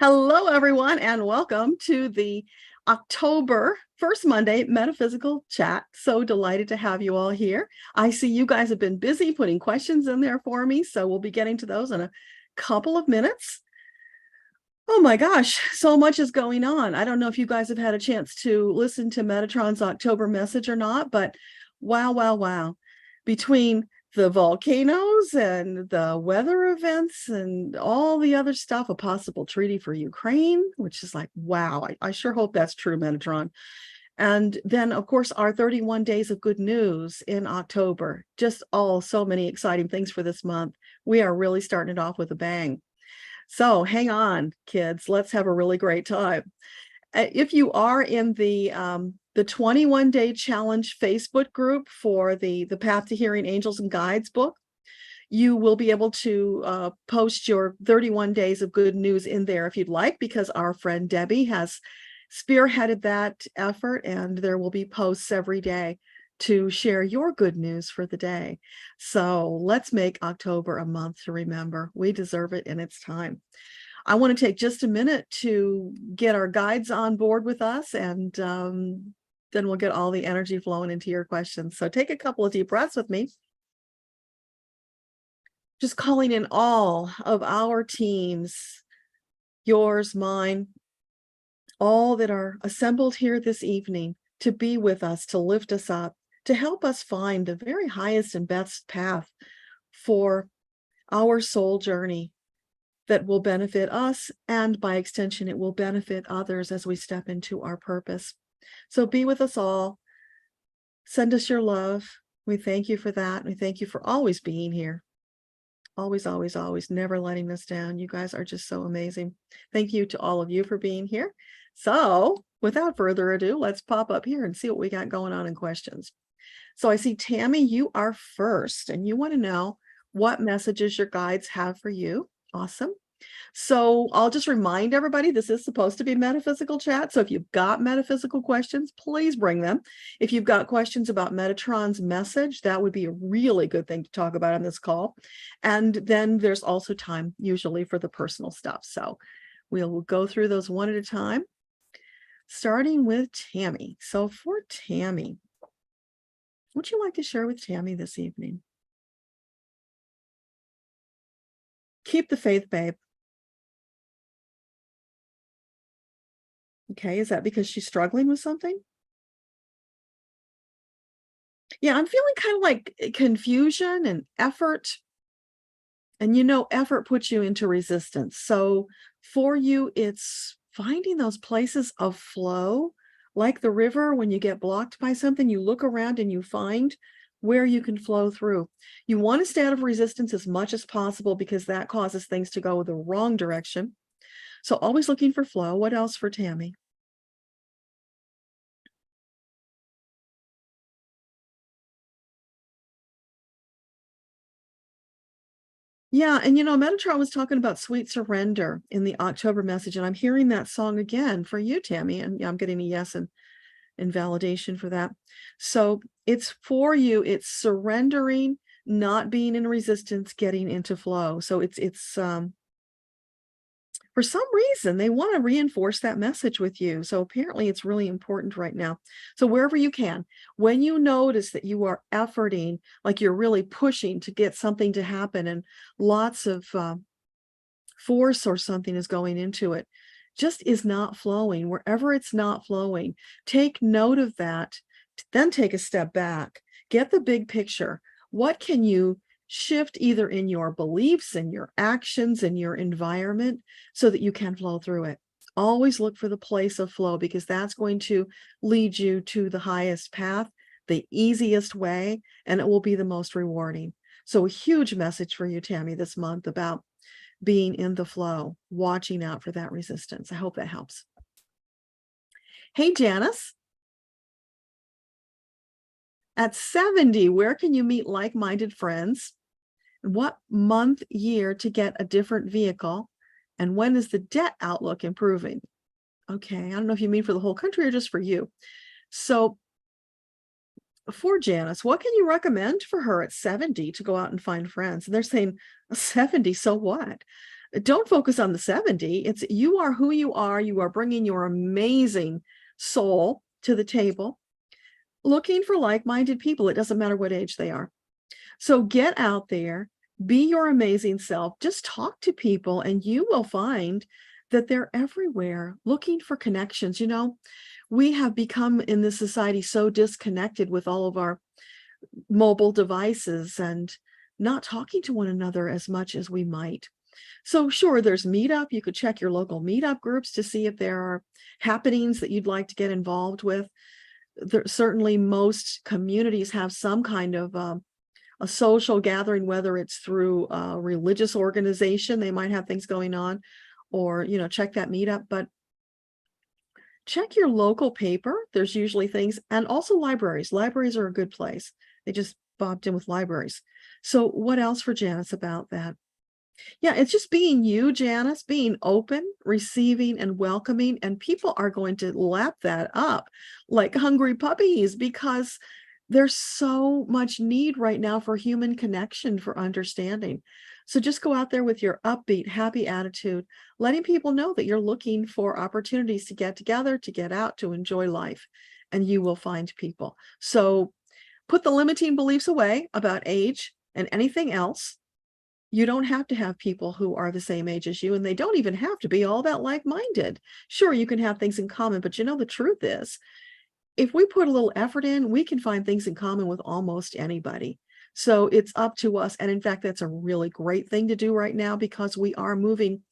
Hello, everyone, and welcome to the October first Monday Metaphysical Chat. So delighted to have you all here. I see you guys have been busy putting questions in there for me, so we'll be getting to those in a couple of minutes. Oh my gosh, so much is going on. I don't know if you guys have had a chance to listen to Metatron's October message or not, but wow, wow, wow. Between the volcanoes and the weather events and all the other stuff, a possible treaty for Ukraine, which is like, wow, I sure hope that's true, Metatron. And then, of course, our 31 days of good news in October. Just all so many exciting things for this month. We are really starting it off with a bang. So hang on, kids. Let's have a really great time. If you are in the 21-day challenge Facebook group for the Path to Hearing Angels and Guides book, you will be able to post your 31 days of good news in there if you'd like, because our friend Debbie has spearheaded that effort, and there will be posts every day to share your good news for the day. So let's make October a month to remember. We deserve it in its time. I want to take just a minute to get our guides on board with us, and then we'll get all the energy flowing into your questions. So take a couple of deep breaths with me. Just calling in all of our teams, yours, mine, all that are assembled here this evening to be with us, to lift us up, to help us find the very highest and best path for our soul journey that will benefit us, and by extension, it will benefit others as we step into our purpose. So be with us all. Send us your love. We thank you for that. We thank you for always being here. Always, always, always, never letting us down. You guys are just so amazing. Thank you to all of you for being here. So without further ado, let's pop up here and see what we got going on in questions. So I see, Tammy, you are first, and you want to know what messages your guides have for you. Awesome. So I'll just remind everybody, this is supposed to be metaphysical chat. So if you've got metaphysical questions, please bring them. If you've got questions about Metatron's message, that would be a really good thing to talk about on this call. And then there's also time usually for the personal stuff. So we'll go through those one at a time, starting with Tammy. So for Tammy, what would you like to share with Tammy this evening? Keep the faith, babe. Okay, is that because she's struggling with something? Yeah, I'm feeling kind of like confusion and effort. And effort puts you into resistance. So for you, it's finding those places of flow, like the river. When you get blocked by something, you look around and you find where you can flow through. You want to stay out of resistance as much as possible, because that causes things to go the wrong direction. So always looking for flow. What else for Tammy? Yeah, and Metatron was talking about sweet surrender in the October message, and I'm hearing that song again for you, Tammy, and I'm getting a yes and validation for that. So it's for you, it's surrendering, not being in resistance, getting into flow. So it's for some reason they want to reinforce that message with you. So apparently it's really important right now. So wherever you can, when you notice that you are efforting, like you're really pushing to get something to happen, and lots of force or something is going into it, just is not flowing. Wherever it's not flowing, take note of that, then take a step back, get the big picture. What can you shift either in your beliefs and your actions and your environment so that you can flow through it? Always look for the place of flow, because that's going to lead you to the highest path, the easiest way, and it will be the most rewarding. So a huge message for you, Tammy, this month about being in the flow, watching out for that resistance. I hope that helps. Hey, Janice. At 70, where can you meet like-minded friends? What month, year to get a different vehicle? And when is the debt outlook improving? Okay, I don't know if you mean for the whole country or just for you. So for Janice, what can you recommend for her at 70 to go out and find friends? And they're saying 70, so what? Don't focus on the 70. It's you are who you are. You are bringing your amazing soul to the table, looking for like-minded people. It doesn't matter what age they are. So get out there, be your amazing self, just talk to people, and you will find that they're everywhere looking for connections. You know, we have become in this society so disconnected with all of our mobile devices and not talking to one another as much as we might. So sure, there's Meetup. You could check your local Meetup groups to see if there are happenings that you'd like to get involved with. Certainly most communities have some kind of a social gathering, whether it's through a religious organization, they might have things going on, or, you know, check that Meetup. But check your local paper. There's usually things, and also libraries. Libraries are a good place. They just bobbed in with libraries. So what else for Janice about that? Yeah, it's just being you, Janice, being open, receiving, and welcoming. And people are going to lap that up like hungry puppies, because there's so much need right now for human connection, for understanding. So just go out there with your upbeat, happy attitude, letting people know that you're looking for opportunities to get together, to get out, to enjoy life, and you will find people. So put the limiting beliefs away about age and anything else. You don't have to have people who are the same age as you, and they don't even have to be all that like-minded. Sure, you can have things in common, but you know, the truth is, if we put a little effort in, we can find things in common with almost anybody. So it's up to us. And in fact, that's a really great thing to do right now, because we are moving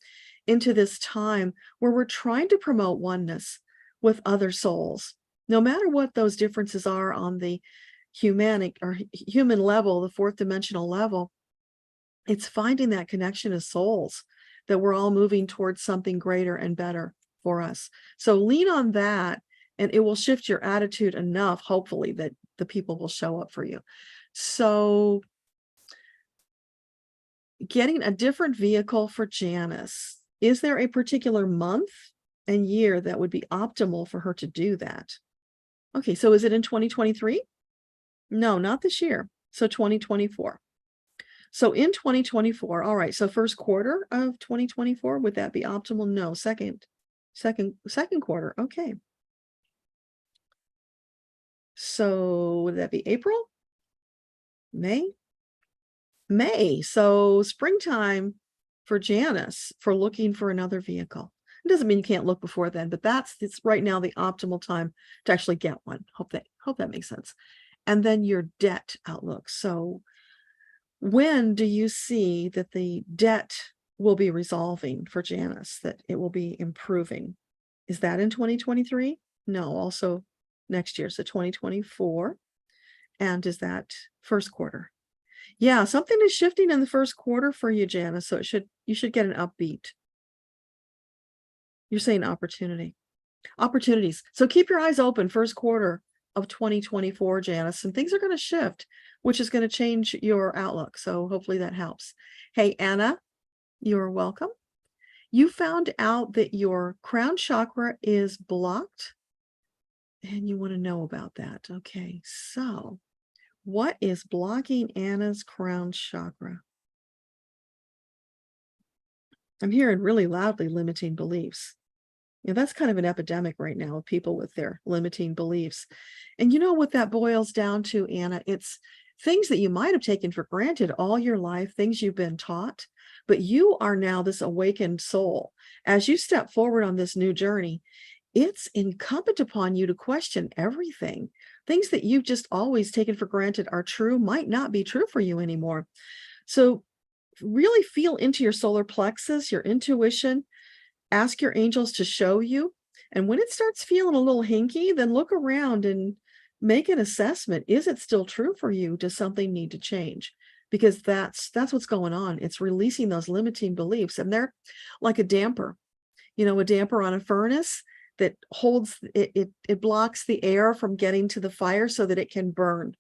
into this time where we're trying to promote oneness with other souls, no matter what those differences are on the humanic or human level, the fourth dimensional level. It's finding that connection as souls, that we're all moving towards something greater and better for us. So lean on that, and it will shift your attitude enough, hopefully, that the people will show up for you. So getting a different vehicle for Janice, is there a particular month and year that would be optimal for her to do that? Okay, so is it in 2023? No, not this year. So 2024. So in 2024, all right, so first quarter of 2024, would that be optimal? No, second quarter. Okay. So would that be April? May? May. So springtime for Janice, for looking for another vehicle. It doesn't mean you can't look before then, but it's right now the optimal time to actually get one. Hope that makes sense. And then your debt outlook. So when do you see that the debt will be resolving for Janice, that it will be improving? Is that in 2023? No, also next year, so 2024. And is that first quarter? Yeah, something is shifting in the first quarter for you, Janice, so you should get an upbeat. You're saying opportunities. So keep your eyes open, first quarter of 2024, Janice, and things are going to shift, which is going to change your outlook. So hopefully that helps. Hey, Anna, you're welcome. You found out that your crown chakra is blocked, and you want to know about that. Okay, so what is blocking Anna's crown chakra? I'm hearing really loudly limiting beliefs. You know, that's kind of an epidemic right now of people with their limiting beliefs. And you know what that boils down to, Anna? It's things that you might have taken for granted all your life, things you've been taught, but you are now this awakened soul. As you step forward on this new journey, it's incumbent upon you to question everything. Things that you've just always taken for granted are true might not be true for you anymore. So really feel into your solar plexus, your intuition. Ask your angels to show you. And when it starts feeling a little hinky, then look around and make an assessment. Is it still true for you? Does something need to change? Because that's what's going on. It's releasing those limiting beliefs, and they're like a damper, you know, a damper on a furnace that holds it blocks the air from getting to the fire so that it can burn,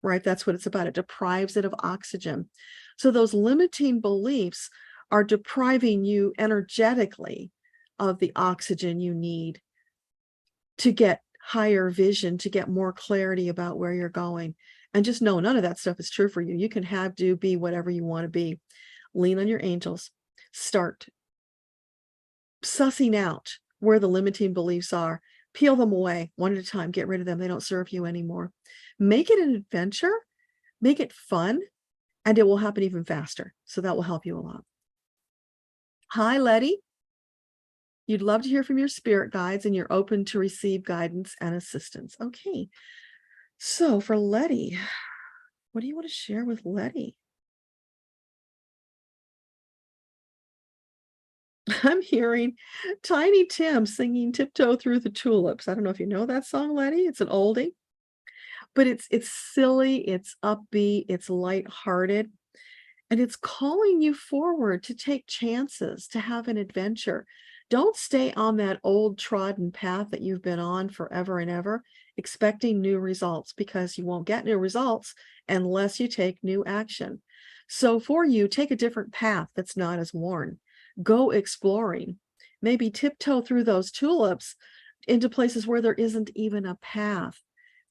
right? That's what it's about. It deprives it of oxygen. So those limiting beliefs are depriving you energetically of the oxygen you need to get higher vision, to get more clarity about where you're going. And just know none of that stuff is true for you. You can have, do, be whatever you want to be. Lean on your angels. start sussing out where the limiting beliefs are, peel them away one at a time, get rid of them. They don't serve you anymore. Make it an adventure, make it fun, and it will happen even faster. So that will help you a lot. Hi, Letty. You'd love to hear from your spirit guides and you're open to receive guidance and assistance. Okay. So for Letty, what do you want to share with Letty? I'm hearing Tiny Tim singing Tiptoe Through the Tulips. I don't know if you know that song, Letty. It's an oldie, but it's silly, it's upbeat, it's lighthearted, and it's calling you forward to take chances, to have an adventure. Don't stay on that old trodden path that you've been on forever and ever, expecting new results, because you won't get new results unless you take new action. So for you, take a different path that's not as worn. Go exploring. Maybe tiptoe through those tulips into places where there isn't even a path.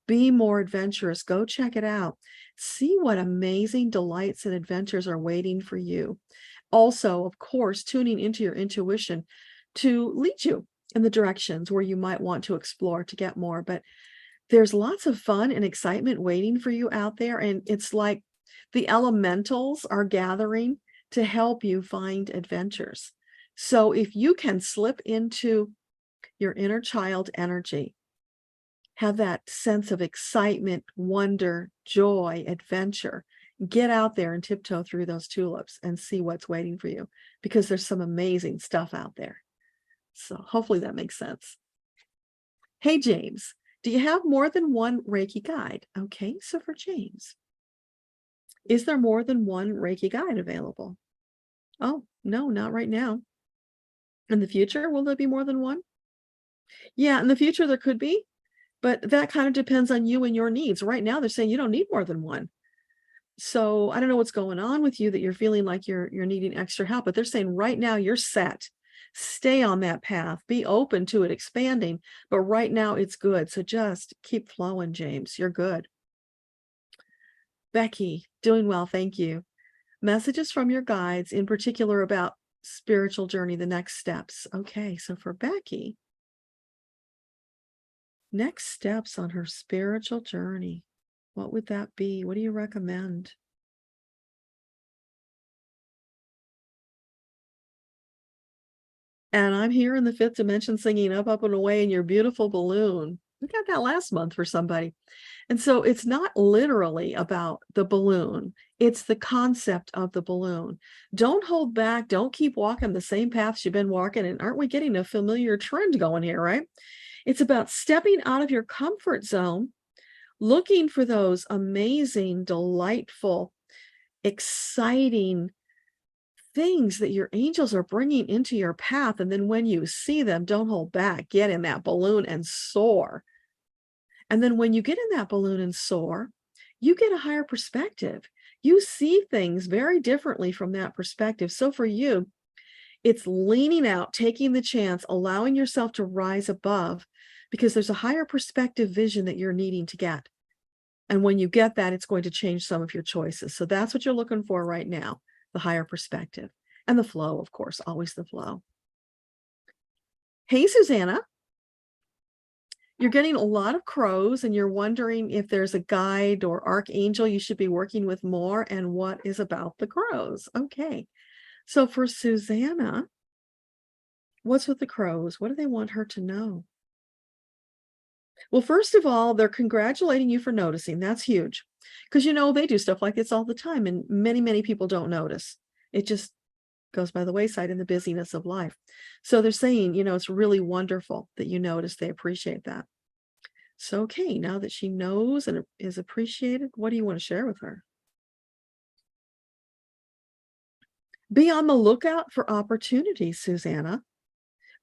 Be more adventurous. Go check it out. See what amazing delights and adventures are waiting for you. Also, of course, tuning into your intuition to lead you in the directions where you might want to explore to get more. But there's lots of fun and excitement waiting for you out there. And it's like the elementals are gathering to help you find adventures. So if you can slip into your inner child energy, have that sense of excitement, wonder, joy, adventure, get out there and tiptoe through those tulips and see what's waiting for you, because there's some amazing stuff out there. So hopefully that makes sense. Hey, James, do you have more than one Reiki guide? Okay, so for James, is there more than one Reiki guide available? Oh, no, not right now. In the future, will there be more than one? Yeah, in the future there could be, but that kind of depends on you and your needs. Right now, they're saying you don't need more than one. So I don't know what's going on with you that you're feeling like you're needing extra help, but they're saying right now you're set. Stay on that path. Be open to it expanding, but right now it's good. So just keep flowing, James. You're good. Becky, doing well, thank you. Messages from your guides, in particular about spiritual journey, the next steps. Okay, so for Becky, next steps on her spiritual journey. What would that be? What do you recommend? And I'm here in the fifth dimension singing Up, Up, and Away in Your Beautiful Balloon. We got that last month for somebody. And so it's not literally about the balloon. It's the concept of the balloon. Don't hold back. Don't keep walking the same paths you've been walking. And aren't we getting a familiar trend going here, right? It's about stepping out of your comfort zone, looking for those amazing, delightful, exciting things that your angels are bringing into your path. And then when you see them, don't hold back. Get in that balloon and soar. And then when you get in that balloon and soar, you get a higher perspective. You see things very differently from that perspective. So for you, it's leaning out, taking the chance, allowing yourself to rise above, because there's a higher perspective vision that you're needing to get. And when you get that, it's going to change some of your choices. So that's what you're looking for right now, the higher perspective. And the flow, of course, always the flow. Hey, Susanna. You're getting a lot of crows and you're wondering if there's a guide or archangel you should be working with more, and what is about the crows. Okay. So for Susanna, what's with the crows? What do they want her to know? Well, first of all, they're congratulating you for noticing. That's huge, because, you know, they do stuff like this all the time and many, many people don't notice. It just goes by the wayside in the busyness of life. So they're saying, you know, it's really wonderful that you notice. They appreciate that. So, okay, now that she knows and is appreciated, what do you want to share with her? Be on the lookout for opportunities, Susanna.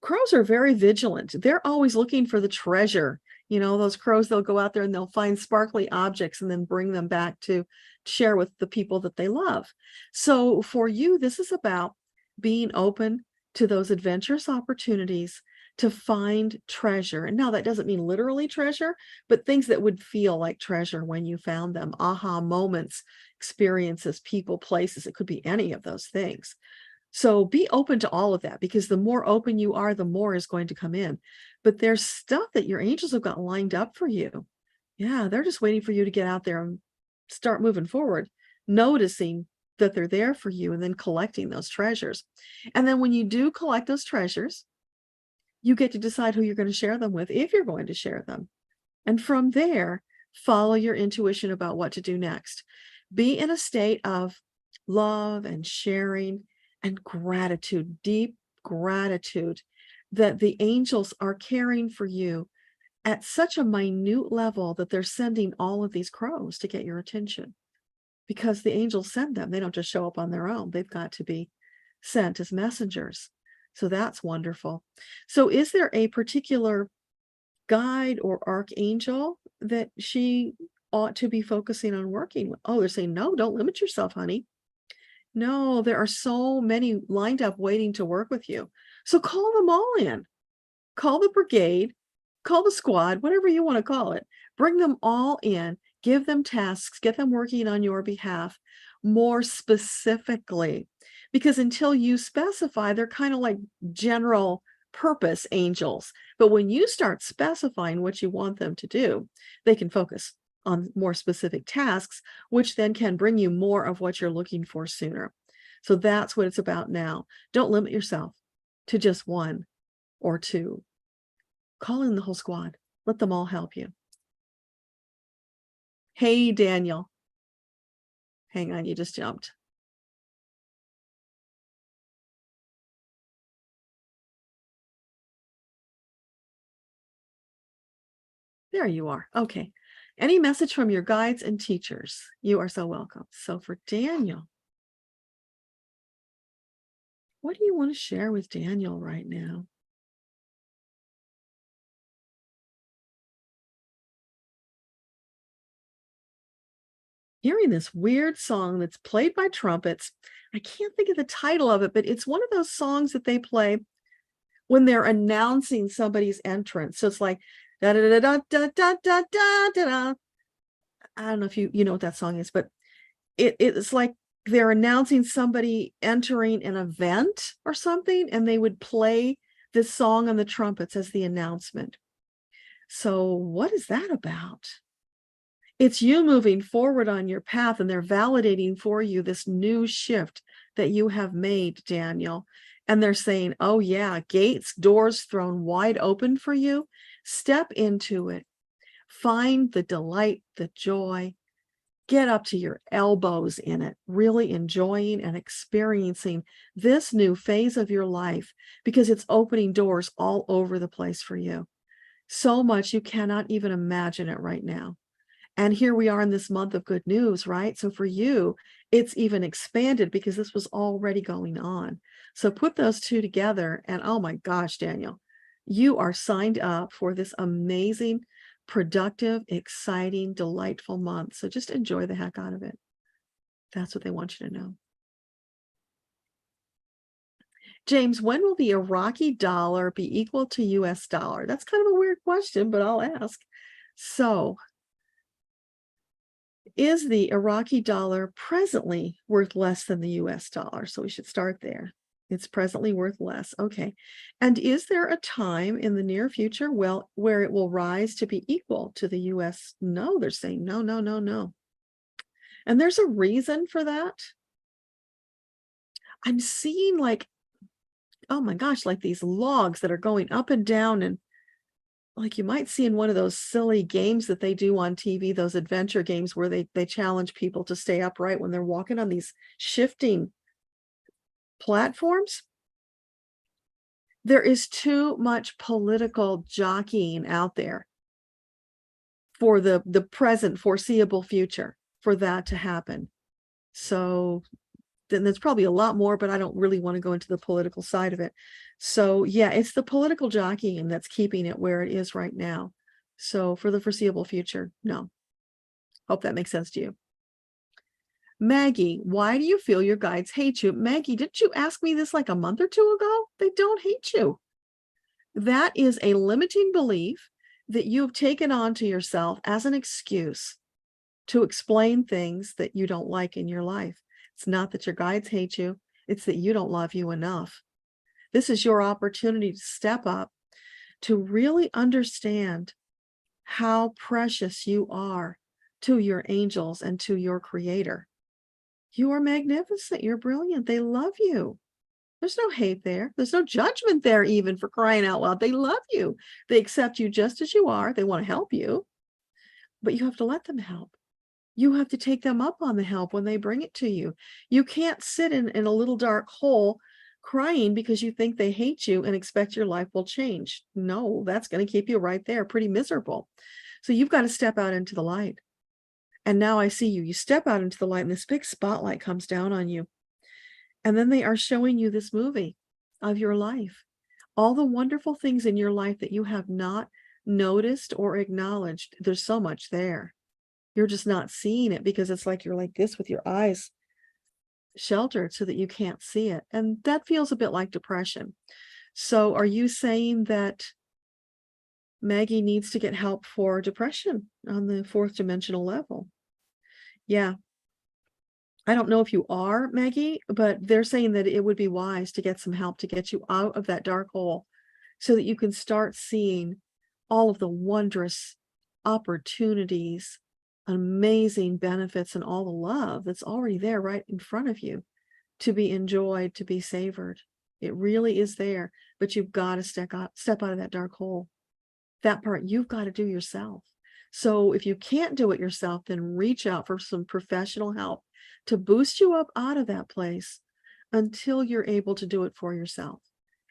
Crows are very vigilant. They're always looking for the treasure. You know, those crows, they'll go out there and they'll find sparkly objects and then bring them back to share with the people that they love. So for you, this is about being open to those adventurous opportunities to find treasure. And now that doesn't mean literally treasure, but things that would feel like treasure when you found them. Aha moments, experiences, people, places. It could be any of those things. So be open to all of that, because the more open you are, the more is going to come in. But there's stuff that your angels have got lined up for you. Yeah, they're just waiting for you to get out there and start moving forward, noticing that they're there for you, and then collecting those treasures. And then when you do collect those treasures, you get to decide who you're going to share them with, if you're going to share them. And from there, follow your intuition about what to do next. Be in a state of love and sharing and gratitude, deep gratitude that the angels are caring for you at such a minute level that they're sending all of these crows to get your attention, because the angels send them. They don't just show up on their own. They've got to be sent as messengers. So that's wonderful. So is there a particular guide or archangel that she ought to be focusing on working with? Oh, they're saying, no, don't limit yourself, honey. No, there are so many lined up waiting to work with you. So call them all in. Call the brigade, call the squad, whatever you want to call it. Bring them all in, give them tasks, get them working on your behalf more specifically. Because until you specify, they're kind of like general purpose angels. But when you start specifying what you want them to do, they can focus on more specific tasks, which then can bring you more of what you're looking for sooner. So that's what it's about now. Don't limit yourself to just one or two. Call in the whole squad. Let them all help you. Hey, Daniel. Hang on, you just jumped. There you are. Okay. Any message from your guides and teachers? You are so welcome. So for Daniel, what do you want to share with Daniel right now? Hearing this weird song that's played by trumpets. I can't think of the title of it, but it's one of those songs that they play when they're announcing somebody's entrance. So it's like da da da da da da da da da. I don't know if you know what that song is, but it's like they're announcing somebody entering an event or something, and they would play this song on the trumpets as the announcement. So what is that about? It's you moving forward on your path, and they're validating for you this new shift that you have made, Daniel. And they're saying, oh yeah, gates, doors thrown wide open for you. Step into it. Find the delight, the joy. Get up to your elbows in it, really enjoying and experiencing this new phase of your life, because it's opening doors all over the place for you. So much you cannot even imagine it right now. And here we are in this month of good news, right? So for you, it's even expanded because this was already going on. So put those two together, and oh my gosh, Daniel, you are signed up for this amazing, productive, exciting, delightful month. So just enjoy the heck out of it. That's what they want you to know. James, when will the Iraqi dollar be equal to US dollar? That's kind of a weird question, but I'll ask. So is the Iraqi dollar presently worth less than the US dollar? So we should start there. It's presently worth less. Okay. And is there a time in the near future, well, where it will rise to be equal to the US? No, they're saying no, no, no, no. And there's a reason for that. I'm seeing like, oh my gosh, like these logs that are going up and down, and like you might see in one of those silly games that they do on TV, those adventure games where they challenge people to stay upright when they're walking on these shifting platforms. There is too much political jockeying out there for the present foreseeable future for that to happen. So then there's probably a lot more, but I don't really want to go into the political side of it. So yeah, it's the political jockeying that's keeping it where it is right now. So for the foreseeable future, no. Hope that makes sense to you. Maggie, why do you feel your guides hate you? Maggie, didn't you ask me this like a month or two ago? They don't hate you. That is a limiting belief that you've taken on to yourself as an excuse to explain things that you don't like in your life. It's not that your guides hate you. It's that you don't love you enough. This is your opportunity to step up, to really understand how precious you are to your angels and to your creator. You are magnificent. You're brilliant. They love you. There's no hate there. There's no judgment there, even, for crying out loud. They love you. They accept you just as you are. They want to help you, but you have to let them help. You have to take them up on the help when they bring it to you. You can't sit in a little dark hole crying because you think they hate you and expect your life will change. No, that's going to keep you right there, pretty miserable. So you've got to step out into the light. And now I see you. You step out into the light and this big spotlight comes down on you. And then they are showing you this movie of your life. All the wonderful things in your life that you have not noticed or acknowledged. There's so much there. You're just not seeing it because it's like you're like this with your eyes sheltered so that you can't see it. And that feels a bit like depression. So are you saying that Maggie needs to get help for depression on the fourth dimensional level? Yeah. I don't know if you are, Maggie, but they're saying that it would be wise to get some help to get you out of that dark hole so that you can start seeing all of the wondrous opportunities, amazing benefits, and all the love that's already there right in front of you to be enjoyed, to be savored. It really is there, but you've got to step out of that dark hole. That part you've got to do yourself. So if you can't do it yourself, then reach out for some professional help to boost you up out of that place until you're able to do it for yourself.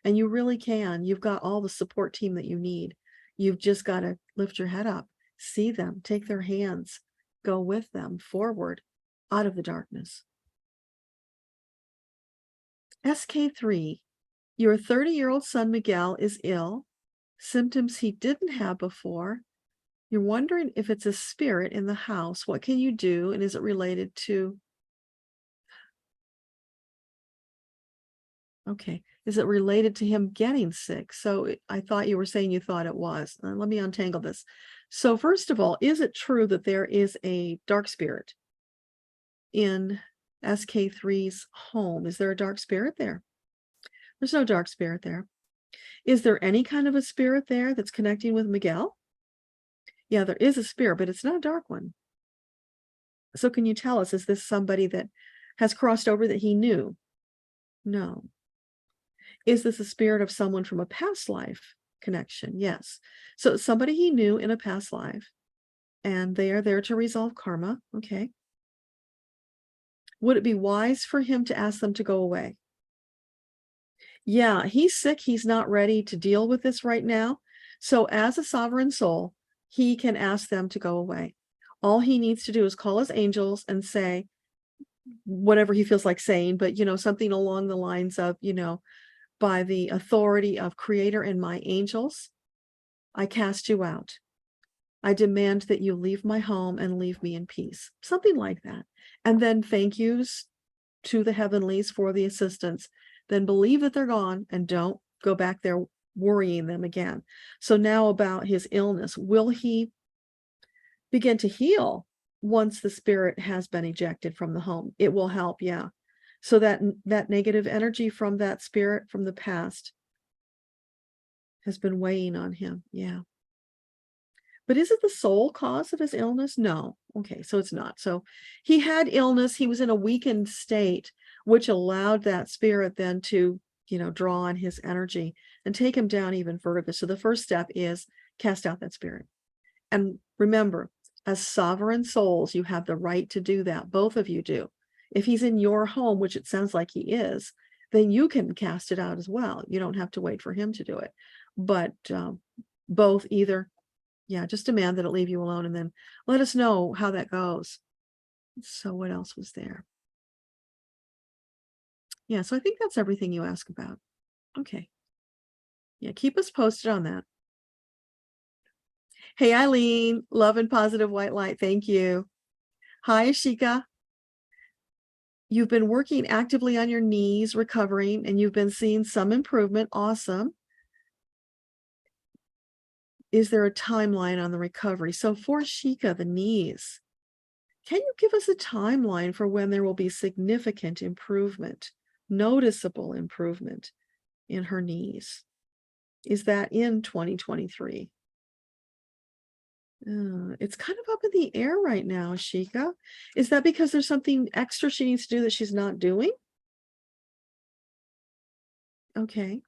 And you really can. You've got all the support team that you need. You've just got to lift your head up, see them, take their hands, go with them forward out of the darkness. SK3, your 30-year-old son Miguel is ill, symptoms he didn't have before. You're wondering if it's a spirit in the house. What can you do? And is it related to... Okay. Is it related to him getting sick? So I thought you were saying you thought it was. Let me untangle this. So first of all, is it true that there is a dark spirit in SK3's home? Is there a dark spirit there? There's no dark spirit there. Is there any kind of a spirit there that's connecting with Miguel? Yeah, there is a spirit, but it's not a dark one. So can you tell us, is this somebody that has crossed over that he knew? No. Is this a spirit of someone from a past life connection? Yes. So it's somebody he knew in a past life, and they are there to resolve karma. Okay. Would it be wise for him to ask them to go away? Yeah, he's sick. He's not ready to deal with this right now. So as a sovereign soul, he can ask them to go away. All he needs to do is call his angels and say whatever he feels like saying, but, something along the lines of, by the authority of Creator and my angels, I cast you out. I demand that you leave my home and leave me in peace. Something like that. And then thank yous to the heavenlies for the assistance. Then believe that they're gone and don't go back there worrying them again. So now about his illness. Will he begin to heal once the spirit has been ejected from the home? It will help, yeah. So that negative energy from that spirit from the past has been weighing on him. Yeah. But is it the sole cause of his illness? No. Okay, so it's not. So he had illness. He was in a weakened state, which allowed that spirit then to, draw on his energy and take him down even further. So the first step is cast out that spirit. And remember, as sovereign souls, you have the right to do that. Both of you do. If he's in your home, which it sounds like he is, then you can cast it out as well. You don't have to wait for him to do it. But both either, just demand that it leave you alone and then let us know how that goes. So what else was there? Yeah, so I think that's everything you asked about. Okay. Yeah, keep us posted on that. Hey, Eileen, love and positive white light. Thank you. Hi, Ashika. You've been working actively on your knees, recovering, and you've been seeing some improvement. Awesome. Is there a timeline on the recovery? So for Ashika, the knees, can you give us a timeline for when there will be significant improvement noticeable improvement in her knees. Is that in 2023? It's kind of up in the air right now, Ashika. Is that because there's something extra she needs to do that she's not doing? Okay.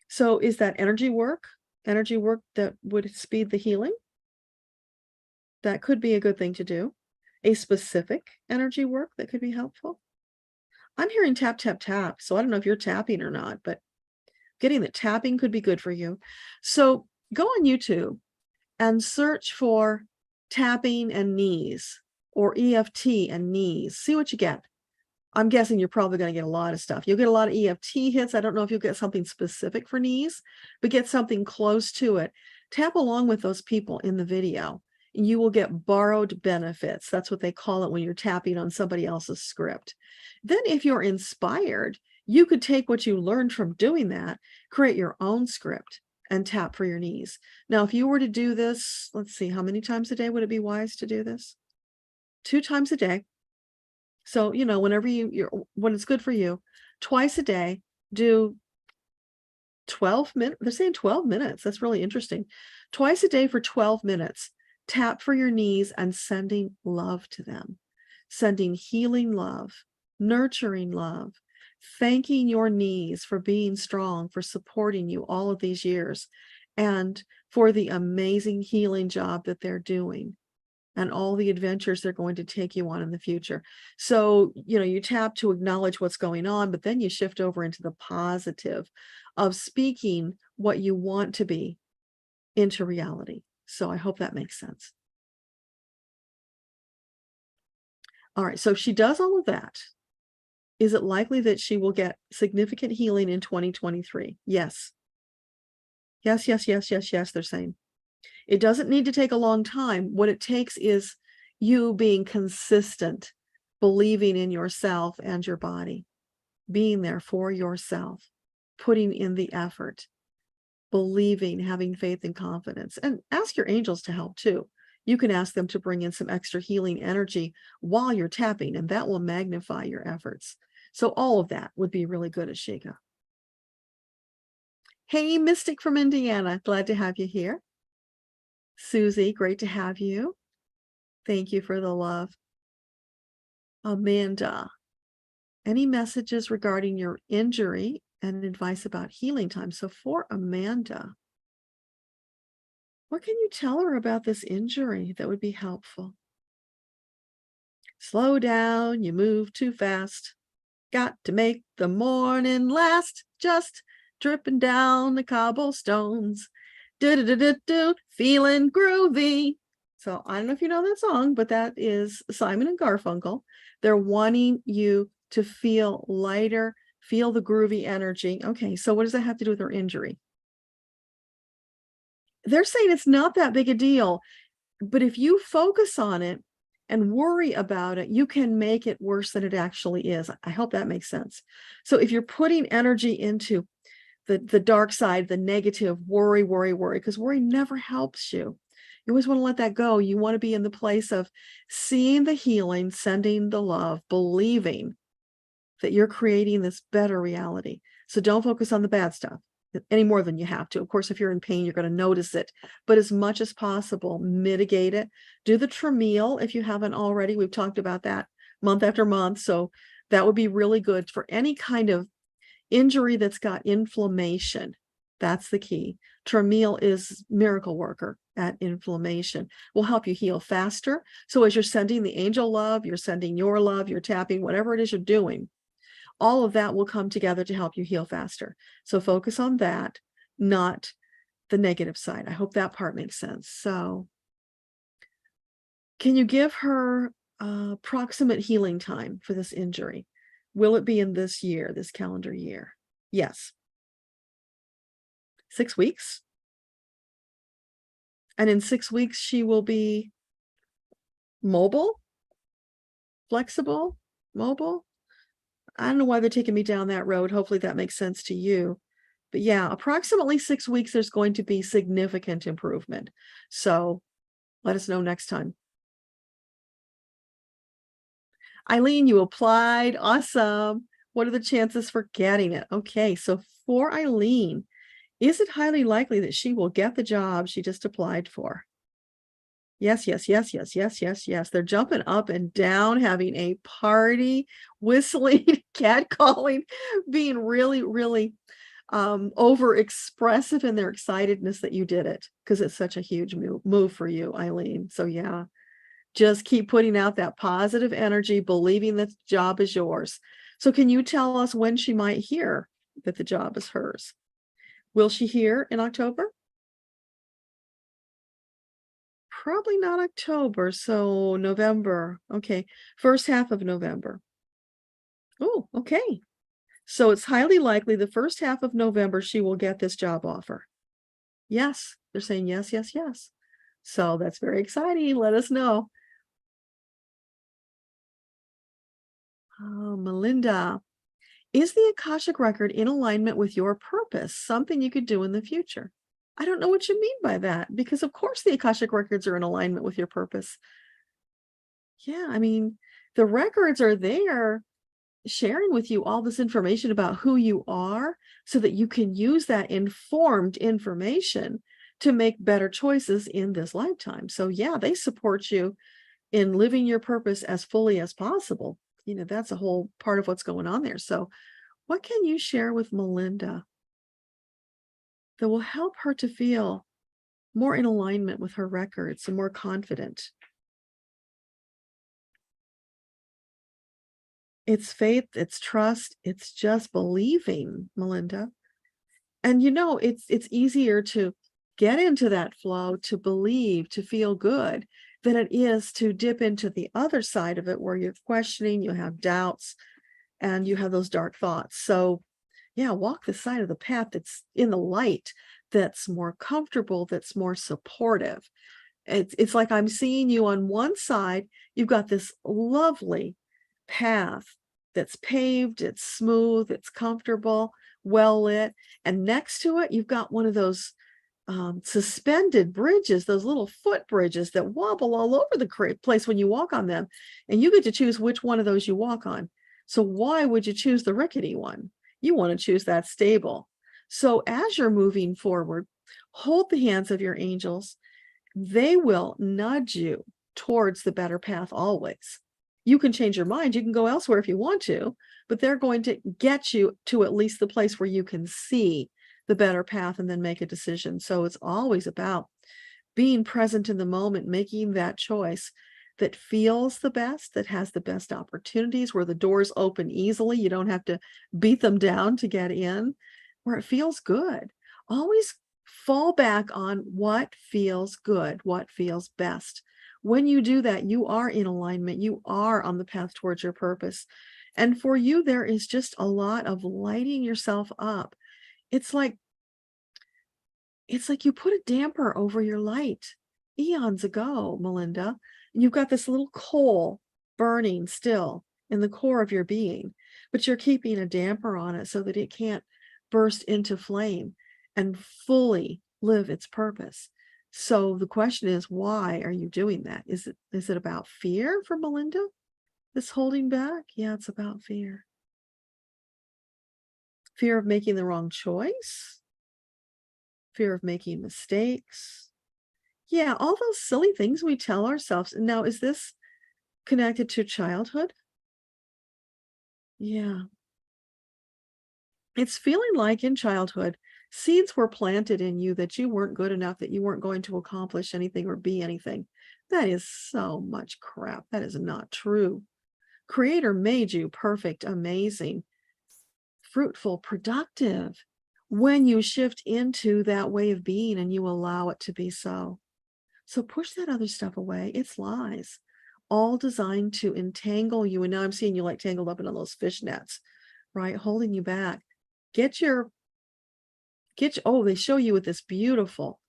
So is that energy work? Energy work that would speed the healing? That could be a good thing to do. A specific energy work that could be helpful. I'm hearing tap, tap, tap. So I don't know if you're tapping or not, but getting the tapping could be good for you. So go on YouTube and search for tapping and knees or EFT and knees. See what you get. I'm guessing you're probably going to get a lot of stuff. You'll get a lot of EFT hits. I don't know if you'll get something specific for knees, but get something close to it. Tap along with those people in the video. And you will get borrowed benefits. That's what they call it when you're tapping on somebody else's script. Then if you're inspired, you could take what you learned from doing that, create your own script, and tap for your knees. Now, if you were to do this, let's see, how many times a day would it be wise to do this? 2 times a day. So, you know, whenever when it's good for you, twice a day, do 12 minutes. They're saying 12 minutes. That's really interesting. Twice a day for 12 minutes. Tap for your knees and sending love to them, sending healing love, nurturing love, thanking your knees for being strong, for supporting you all of these years, and for the amazing healing job that they're doing and all the adventures they're going to take you on in the future. So, you know, you tap to acknowledge what's going on, but then you shift over into the positive of speaking what you want to be into reality. So I hope that makes sense. All right, so if she does all of that, is it likely that she will get significant healing in 2023? Yes. Yes, yes, yes, yes, yes, they're saying. It doesn't need to take a long time. What it takes is you being consistent, believing in yourself and your body, being there for yourself, putting in the effort, believing, having faith and confidence. And ask your angels to help too. You can ask them to bring in some extra healing energy while you're tapping, and that will magnify your efforts. So all of that would be really good, Ashika. Hey, Mystic from Indiana. Glad to have you here. Susie, great to have you. Thank you for the love. Amanda, any messages regarding your injury and advice about healing time? So for Amanda, what can you tell her about this injury that would be helpful? Slow down, you move too fast. Got to make the morning last. Just dripping down the cobblestones. Do-do-do-do-do, feeling groovy. So I don't know if you know that song, but that is Simon and Garfunkel. They're wanting you to feel lighter, feel the groovy energy. Okay, so what does that have to do with her injury? They're saying it's not that big a deal, but if you focus on it and worry about it, you can make it worse than it actually is. I hope that makes sense. So if you're putting energy into the dark side, the negative, worry, because worry never helps you. You always want to let that go. You want to be in the place of seeing the healing, sending the love, believing that you're creating this better reality. So don't focus on the bad stuff any more than you have to. Of course, if you're in pain, you're going to notice it, but as much as possible, mitigate it. Do the Tramiel if you haven't already. We've talked about that month after month. So that would be really good for any kind of injury that's got inflammation. That's the key. Tramiel is miracle worker at inflammation. Will help you heal faster. So as you're sending the angel love, you're sending your love, you're tapping, whatever it is you're doing, all of that will come together to help you heal faster. So focus on that, not the negative side. I hope that part makes sense. So can you give her approximate healing time for this injury? Will it be in this year, this calendar year? Yes. 6 weeks. And in 6 weeks, she will be mobile, flexible, mobile. I don't know why they're taking me down that road. Hopefully that makes sense to you. But yeah, approximately 6 weeks, there's going to be significant improvement. So let us know next time. Eileen, you applied. Awesome. What are the chances for getting it? Okay, so for Eileen, is it highly likely that she will get the job she just applied for? Yes, yes, yes, yes, yes, yes, yes. They're jumping up and down, having a party, whistling, catcalling, being really, really over expressive in their excitedness that you did it, because it's such a huge move for you, Eileen. So yeah, just keep putting out that positive energy, believing that the job is yours. So can you tell us when she might hear that the job is hers? Will she hear in October? Probably not October, so November. Okay, first half of November. Oh, okay. So it's highly likely the first half of November she will get this job offer. Yes, they're saying yes, yes, yes. So that's very exciting. Let us know. Oh, Melinda, is the Akashic record in alignment with your purpose? Something you could do in the future? I don't know what you mean by that, because of course the Akashic records are in alignment with your purpose. Yeah, I mean, the records are there sharing with you all this information about who you are so that you can use that informed information to make better choices in this lifetime. So yeah, they support you in living your purpose as fully as possible. That's a whole part of what's going on there. So what can you share with Melinda that will help her to feel more in alignment with her records and more confident? It's faith, it's trust, it's just believing, Melinda. And it's easier to get into that flow, to believe, to feel good, than it is to dip into the other side of it where you're questioning, you have doubts, and you have those dark thoughts. So yeah, walk the side of the path that's in the light, that's more comfortable, that's more supportive. It's like I'm seeing you on one side, you've got this lovely path that's paved, it's smooth, it's comfortable, well lit, and next to it, you've got one of those suspended bridges, those little foot bridges that wobble all over the place when you walk on them, and you get to choose which one of those you walk on. So why would you choose the rickety one? You want to choose that stable. So as you're moving forward, hold the hands of your angels. They will nudge you towards the better path always. You can change your mind. You can go elsewhere if you want to, but they're going to get you to at least the place where you can see the better path and then make a decision. So it's always about being present in the moment, making that choice that feels the best, that has the best opportunities, where the doors open easily. You don't have to beat them down to get in, where it feels good. Always fall back on what feels good, what feels best. When you do that, you are in alignment. You are on the path towards your purpose. And for you, there is just a lot of lighting yourself up. It's like you put a damper over your light eons ago, Melinda. You've got this little coal burning still in the core of your being, but you're keeping a damper on it so that it can't burst into flame and fully live its purpose. So the question is, why are you doing that? Is it about fear for Melinda that's holding back? Yeah, it's about fear. Fear of making the wrong choice, fear of making mistakes. Yeah, all those silly things we tell ourselves. Now, is this connected to childhood? Yeah. It's feeling like in childhood, seeds were planted in you that you weren't good enough, that you weren't going to accomplish anything or be anything. That is so much crap. That is not true. Creator made you perfect, amazing, fruitful, productive. When you shift into that way of being and you allow it to be so. So push that other stuff away. It's lies, all designed to entangle you. And now I'm seeing you like tangled up in all those fish nets, right? Holding you back. Oh, they show you with this beautiful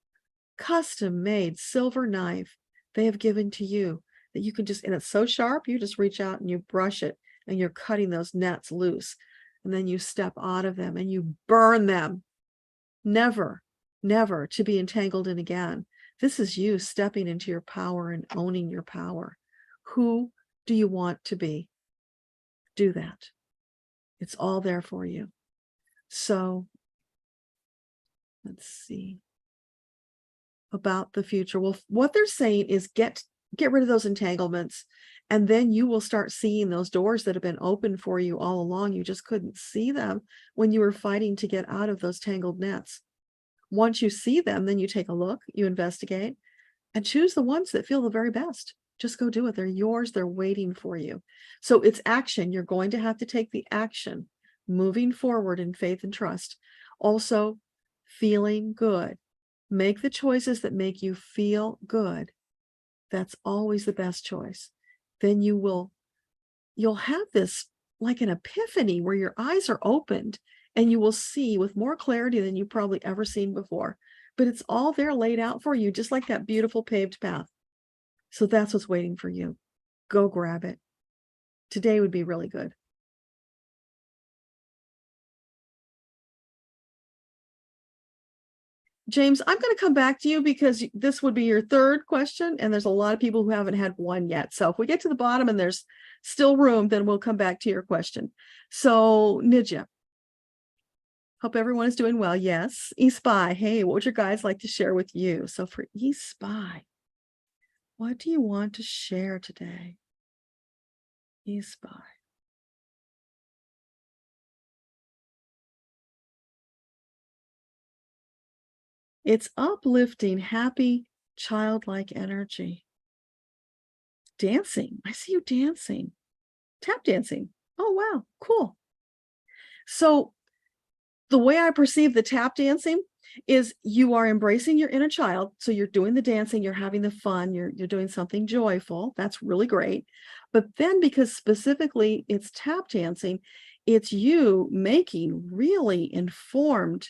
custom made silver knife they have given to you that you can just, and it's so sharp, you just reach out and you brush it and you're cutting those nets loose. And then you step out of them and you burn them. Never, never to be entangled in again. This is you stepping into your power and owning your power. Who do you want to be? Do that. It's all there for you. So let's see about the future. Well, what they're saying is get rid of those entanglements, and then you will start seeing those doors that have been open for you all along. You just couldn't see them when you were fighting to get out of those tangled nets. Once you see them, then you take a look, you investigate, and choose the ones that feel the very best. Just go do it. They're yours. They're waiting for you. So it's action. You're going to have to take the action, moving forward in faith and trust. Also, feeling good. Make the choices that make you feel good. That's always the best choice. Then you'll have this like an epiphany where your eyes are opened and you will see with more clarity than you've probably ever seen before. But it's all there laid out for you, just like that beautiful paved path. So that's what's waiting for you. Go grab it. Today would be really good. James, I'm going to come back to you because this would be your third question, and there's a lot of people who haven't had one yet. So if we get to the bottom and there's still room, then we'll come back to your question. So Nidja, hope everyone is doing well. Yes. E-Spy, hey, what would your guides like to share with you? So for E-Spy, what do you want to share today? E-Spy. It's uplifting, happy, childlike energy. Dancing. I see you dancing. Tap dancing. Oh, wow. Cool. So the way I perceive the tap dancing is you are embracing your inner child. So you're doing the dancing, you're having the fun, you're doing something joyful. That's really great. But then because specifically it's tap dancing, it's you making really informed,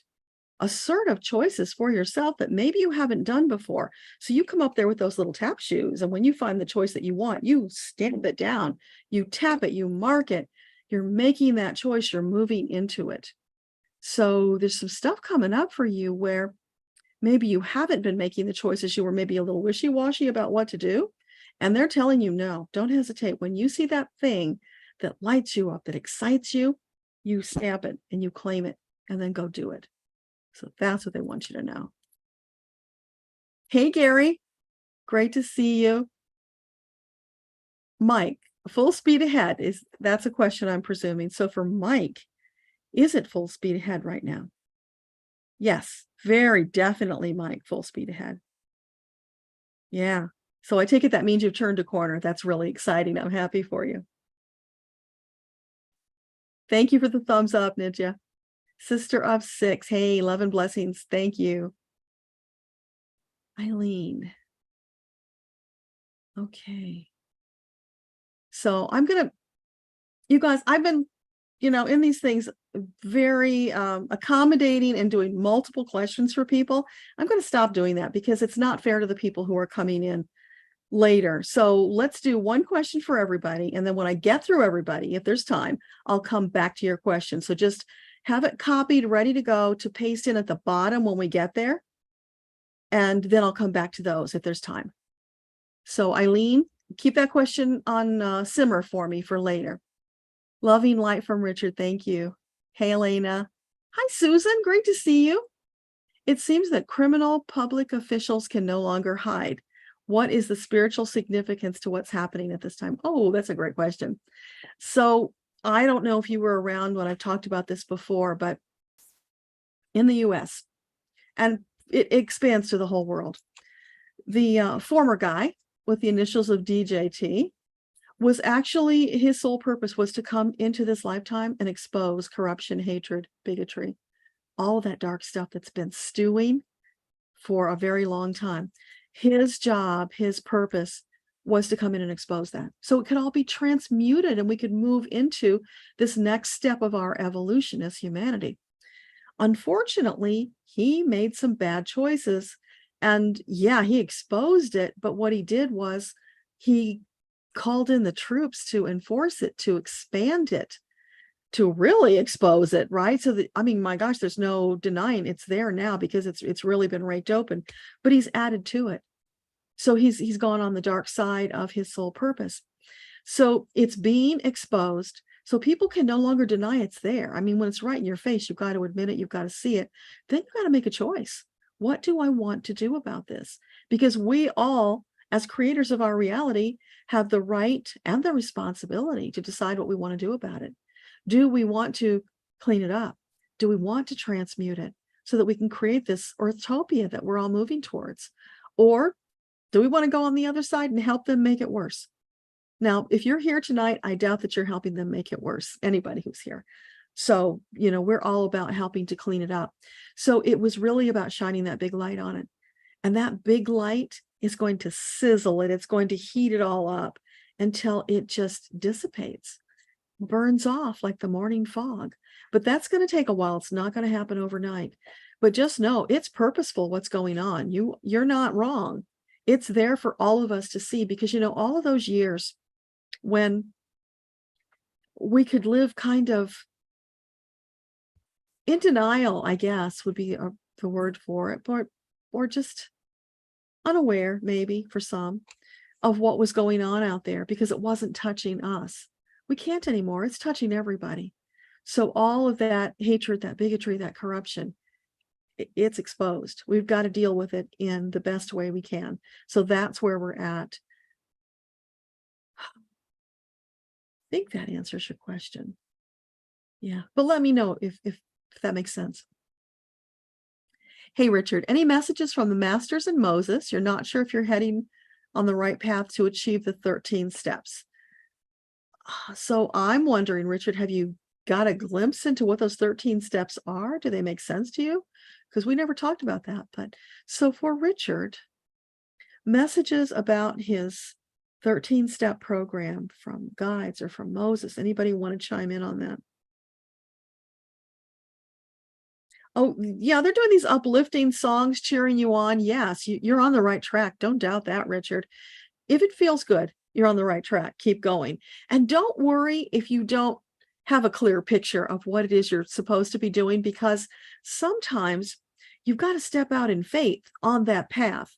assertive choices for yourself that maybe you haven't done before. So you come up there with those little tap shoes, and when you find the choice that you want, you stamp it down, you tap it, you mark it, you're making that choice, you're moving into it. So there's some stuff coming up for you where maybe you haven't been making the choices, you were maybe a little wishy-washy about what to do, and they're telling you, no, don't hesitate. When you see that thing that lights you up, that excites you, you stamp it and you claim it and then go do it. So that's what they want you to know. Hey, Gary, great to see you. Mike, full speed ahead, that's a question I'm presuming. So for Mike, is it full speed ahead right now? Yes, very definitely, Mike, full speed ahead. Yeah. So I take it that means you've turned a corner. That's really exciting. I'm happy for you. Thank you for the thumbs up, Nidja. Sister of 6. Hey, love and blessings. Thank you. Eileen. Okay. So you guys, I've been, in these things, very accommodating and doing multiple questions for people. I'm going to stop doing that because it's not fair to the people who are coming in later. So let's do one question for everybody. And then when I get through everybody, if there's time, I'll come back to your question. So just have it copied, ready to go to paste in at the bottom when we get there. And then I'll come back to those if there's time. So Eileen, keep that question on simmer for me for later. Loving light from Richard. Thank you. Hey, Elena. Hi, Susan. Great to see you. It seems that criminal public officials can no longer hide. What is the spiritual significance to what's happening at this time? Oh, that's a great question. So I don't know if you were around when I've talked about this before, but in the US, and it expands to the whole world, the former guy with the initials of DJT was actually, his sole purpose was to come into this lifetime and expose corruption, hatred, bigotry, all that dark stuff that's been stewing for a very long time. His job, his purpose was to come in and expose that. So it could all be transmuted and we could move into this next step of our evolution as humanity. Unfortunately, he made some bad choices, and yeah, he exposed it. But what he did was he called in the troops to enforce it, to expand it, to really expose it, right? So that, I mean, my gosh, there's no denying it's there now because it's really been raked open, but he's added to it. So he's gone on the dark side of his sole purpose. So it's being exposed So people can no longer deny it's there. I mean, when it's right in your face, you've got to admit it, you've got to see it. Then you've got to make a choice. What do I want to do about this? Because we all, as creators of our reality, have the right and the responsibility to decide what we want to do about it. Do we want to clean it up? Do we want to transmute it so that we can create this utopia that we're all moving towards? Or do we want to go on the other side and help them make it worse? Now, if you're here tonight, I doubt that you're helping them make it worse, anybody who's here. So, we're all about helping to clean it up. So it was really about shining that big light on it. And that big light is going to sizzle it. It's going to heat it all up until it just dissipates, burns off like the morning fog. But that's going to take a while. It's not going to happen overnight. But just know it's purposeful what's going on. You're not wrong. It's there for all of us to see, because, all of those years when we could live kind of in denial, I guess would be the word for it, or just unaware, maybe for some, of what was going on out there because it wasn't touching us. We can't anymore. It's touching everybody. So all of that hatred, that bigotry, that corruption, it's exposed. We've got to deal with it in the best way we can. So that's where we're at. I think that answers your question. Yeah, but let me know if that makes sense. Hey, Richard, any messages from the masters and Moses? You're not sure if you're heading on the right path to achieve the 13 steps. So I'm wondering, Richard, have you got a glimpse into what those 13 steps are? Do they make sense to you? Because we never talked about that. But so for Richard, messages about his 13-step program from guides or from Moses. Anybody want to chime in on that? Oh, yeah, they're doing these uplifting songs, cheering you on. Yes, you're on the right track. Don't doubt that, Richard. If it feels good, you're on the right track. Keep going. And don't worry if you don't have a clear picture of what it is you're supposed to be doing, because sometimes you've got to step out in faith on that path.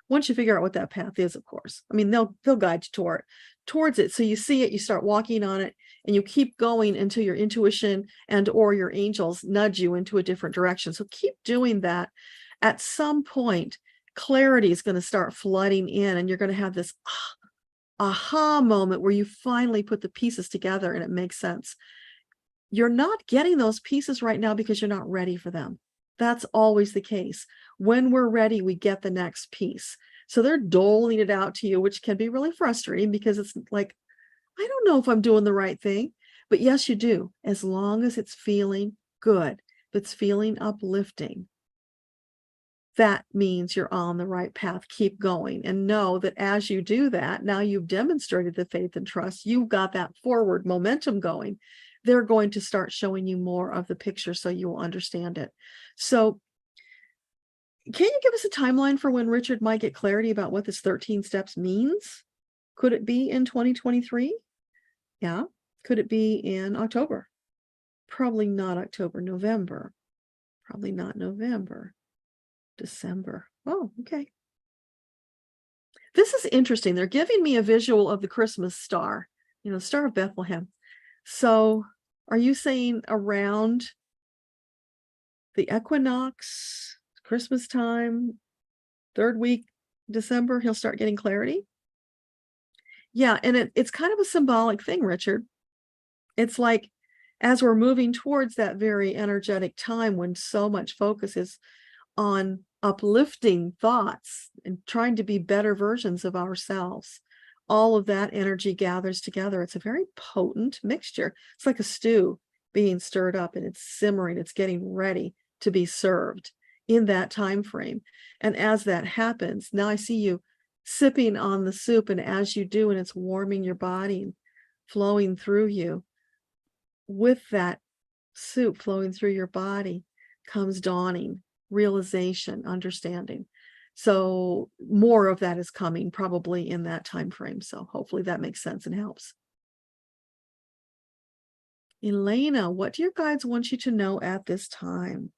Once you figure out what that path is, of course. I mean, they'll guide you towards it. So you see it, you start walking on it, and you keep going until your intuition and or your angels nudge you into a different direction. So keep doing that. At some point, clarity is going to start flooding in, and you're going to have this aha moment where you finally put the pieces together and it makes sense. You're not getting those pieces right now because you're not ready for them. That's always the case. When we're ready, we get the next piece. So they're doling it out to you, which can be really frustrating because it's like, I don't know if I'm doing the right thing. But yes, you do, as long as it's feeling good, if it's feeling uplifting. That means you're on the right path. Keep going and know that as you do that, now you've demonstrated the faith and trust. You've got that forward momentum going. They're going to start showing you more of the picture so you will understand it. So can you give us a timeline for when Richard might get clarity about what this 13 steps means? Could it be in 2023? Yeah. Could it be in October? Probably not October. November. Probably not November. December. Oh, okay. This is interesting. They're giving me a visual of the Christmas star, Star of Bethlehem. So are you saying around the equinox, Christmas time, third week, December, he'll start getting clarity? Yeah, and it's kind of a symbolic thing, Richard. It's like as we're moving towards that very energetic time when so much focus is on uplifting thoughts and trying to be better versions of ourselves, all of that energy gathers together. It's a very potent mixture. It's like a stew being stirred up and it's simmering. It's getting ready to be served in that time frame. And as that happens, now I see you sipping on the soup, and as you do, and it's warming your body and flowing through you, with that soup flowing through your body comes dawning, realization, understanding. So more of that is coming probably in that time frame. So hopefully that makes sense and helps. Elena, what do your guides want you to know at this time?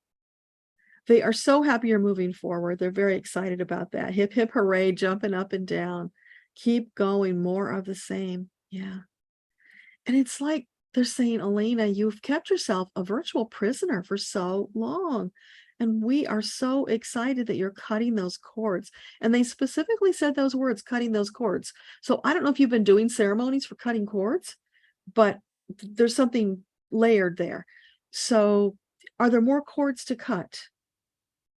They are so happy you're moving forward. They're very excited about that. Hip, hip, hooray, jumping up and down. Keep going, more of the same. Yeah. And it's like they're saying, Elena, you've kept yourself a virtual prisoner for so long. And we are so excited that you're cutting those cords. And they specifically said those words, cutting those cords. So I don't know if you've been doing ceremonies for cutting cords, but there's something layered there. So are there more cords to cut?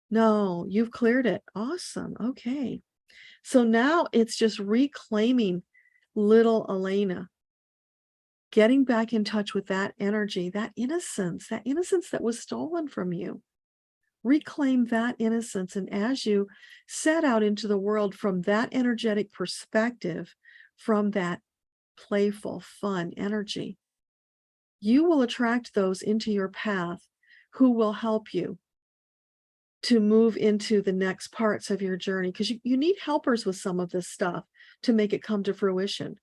No, you've cleared it. Awesome. Okay. So now it's just reclaiming little Elena, getting back in touch with that energy, that innocence that was stolen from you. Reclaim that innocence. And as you set out into the world from that energetic perspective, from that playful, fun energy, you will attract those into your path who will help you to move into the next parts of your journey, because you need helpers with some of this stuff to make it come to fruition.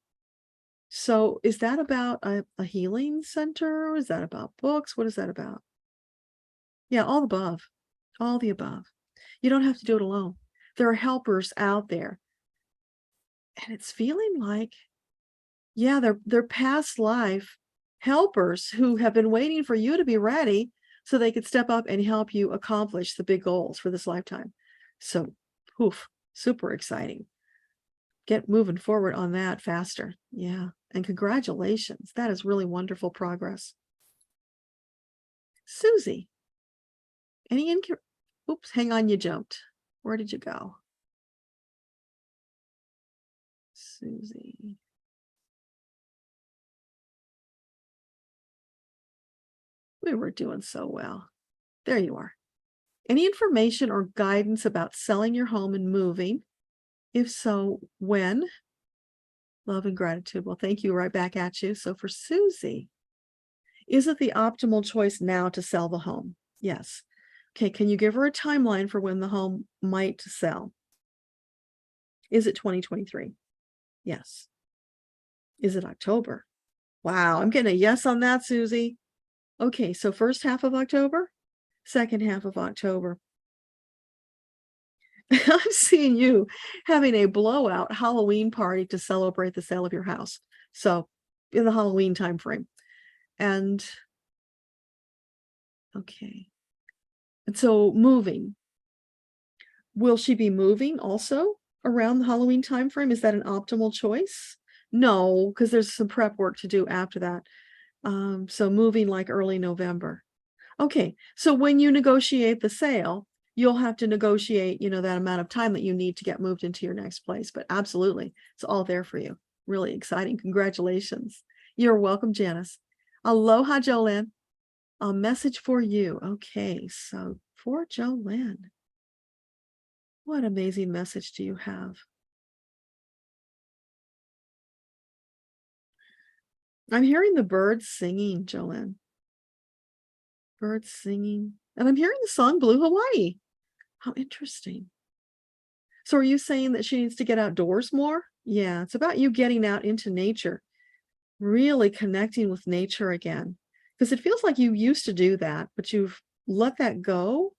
So is that about a healing center? Is that about books? What is that about? Yeah, all the above. All the above. You don't have to do it alone. There are helpers out there. And it's feeling like, yeah, they're past life helpers who have been waiting for you to be ready so they could step up and help you accomplish the big goals for this lifetime. So, poof, super exciting. Get moving forward on that faster. Yeah. And congratulations. That is really wonderful progress. Susie, any oops, hang on, you jumped. Where did you go? Susie. We were doing so well. There you are. Any information or guidance about selling your home and moving? If so, when? Love and gratitude. Well, thank you, right back at you. So for Susie, is it the optimal choice now to sell the home? Yes. Okay, can you give her a timeline for when the home might sell? Is it 2023? Yes. Is it October? Wow, I'm getting a yes on that, Susie. Okay, so first half of October, second half of October. I'm seeing you having a blowout Halloween party to celebrate the sale of your house. So in the Halloween time frame. And okay. And so moving. Will she be moving also around the Halloween time frame? Is that an optimal choice? No, because there's some prep work to do after that. So moving like early November. Okay, so when you negotiate the sale, you'll have to negotiate, that amount of time that you need to get moved into your next place. But absolutely, it's all there for you. Really exciting. Congratulations. You're welcome, Janice. Aloha, Jolene. A message for you. Okay, so for Jolene, what amazing message do you have? I'm hearing the birds singing, Jolene. Birds singing. And I'm hearing the song Blue Hawaii. How interesting. So are you saying that she needs to get outdoors more? Yeah, it's about you getting out into nature, really connecting with nature again. Because it feels like you used to do that, but you've let that go.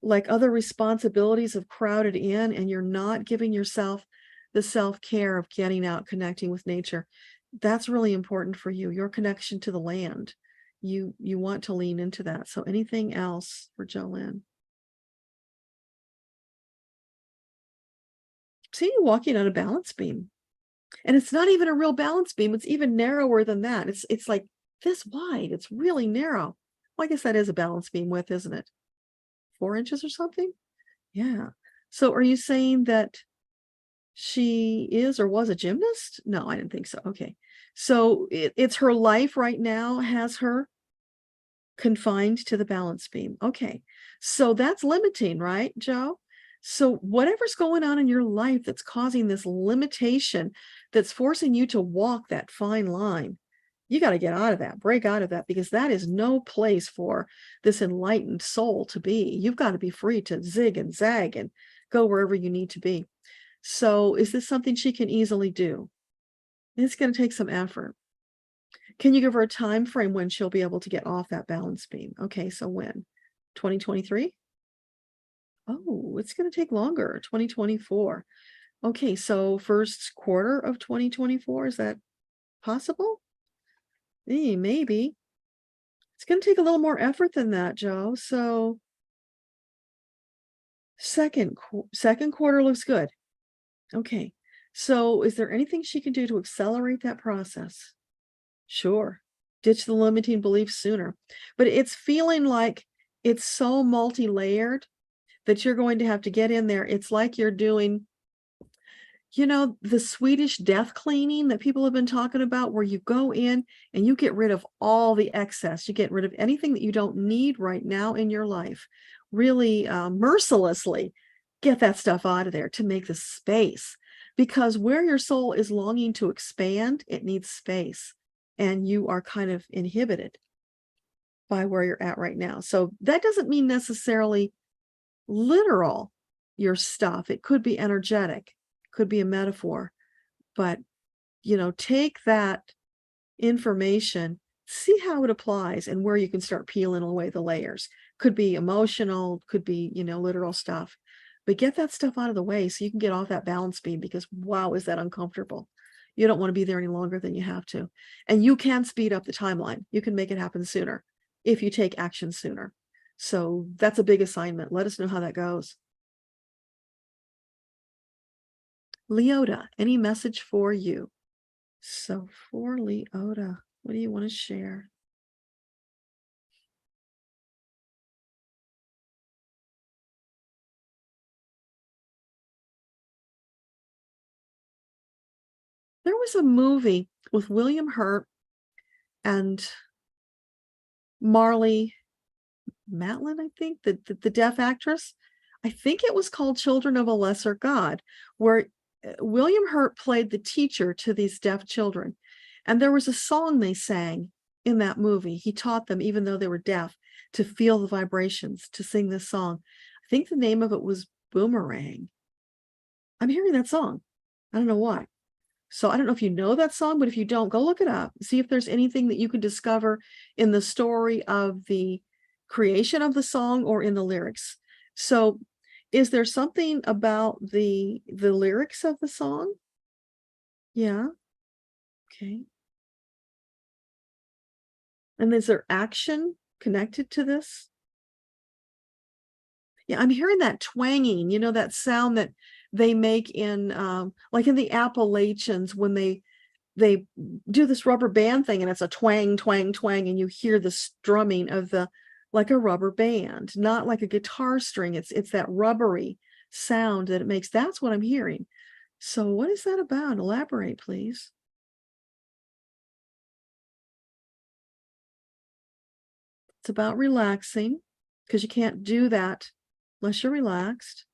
Like other responsibilities have crowded in, and you're not giving yourself the self-care of getting out, connecting with nature. That's really important for you, your connection to the land. You want to lean into that. So anything else for Jolene? See you walking on a balance beam. And it's not even a real balance beam. It's even narrower than that. It's like this wide. It's really narrow. Well, I guess that is a balance beam width, isn't it? 4 inches or something? Yeah. So are you saying that she is or was a gymnast? No, I didn't think so. Okay. So it's her life right now has her confined to the balance beam. Okay. So that's limiting, right, Joe? So whatever's going on in your life that's causing this limitation, that's forcing you to walk that fine line, you got to get out of that, break out of that, because that is no place for this enlightened soul to be. You've got to be free to zig and zag and go wherever you need to be. So is this something she can easily do? It's going to take some effort. Can you give her a time frame when she'll be able to get off that balance beam? Okay, so when? 2023? Oh, it's going to take longer, 2024. Okay, so first quarter of 2024, is that possible? Maybe. It's going to take a little more effort than that, Joe. So second quarter looks good. Okay. So is there anything she can do to accelerate that process? Sure. Ditch the limiting beliefs sooner. But it's feeling like it's so multi-layered that you're going to have to get in there. It's like you're doing, the Swedish death cleaning that people have been talking about, where you go in and you get rid of all the excess. You get rid of anything that you don't need right now in your life. Really mercilessly get that stuff out of there to make the space. Because where your soul is longing to expand, it needs space. And you are kind of inhibited by where you're at right now. So that doesn't mean necessarily literal, your stuff. It could be energetic, could be a metaphor, but take that information, see how it applies and where you can start peeling away the layers. Could be emotional, could be, literal stuff, but get that stuff out of the way so you can get off that balance beam, because wow, is that uncomfortable. You don't want to be there any longer than you have to. And you can speed up the timeline. You can make it happen sooner if you take action sooner. So that's a big assignment. Let us know how that goes. Leota, any message for you? So for Leota, what do you want to share? There was a movie with William Hurt and Marley Matlin, I think, the deaf actress. I think it was called Children of a Lesser God, where William Hurt played the teacher to these deaf children. And there was a song they sang in that movie. He taught them, even though they were deaf, to feel the vibrations, to sing this song. I think the name of it was Boomerang. I'm hearing that song. I don't know why. So I don't know if you know that song, but if you don't, go look it up. See if there's anything that you can discover in the story of the creation of the song or in the lyrics. So is there something about the lyrics of the song? Yeah. Okay. And is there action connected to this? Yeah, I'm hearing that twanging, that sound that they make in like in the Appalachians when they do this rubber band thing, and it's a twang, twang, twang, and you hear the strumming of like a rubber band, not like a guitar string. It's that rubbery sound that it makes. That's what I'm hearing. So what is that about? Elaborate, please. It's about relaxing, because you can't do that unless you're relaxed.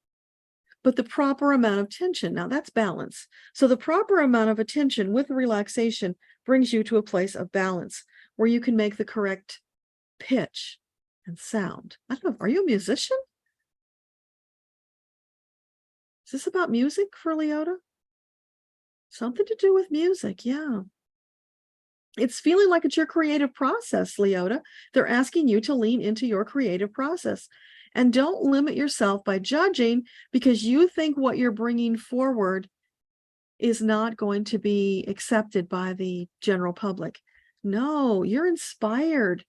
But the proper amount of tension, now that's balance. So the proper amount of attention with relaxation brings you to a place of balance where you can make the correct pitch and sound. I don't know, are you a musician? Is this about music for Leota? Something to do with music, yeah. It's feeling like it's your creative process, Leota. They're asking you to lean into your creative process. And don't limit yourself by judging because you think what you're bringing forward is not going to be accepted by the general public. No, you're inspired.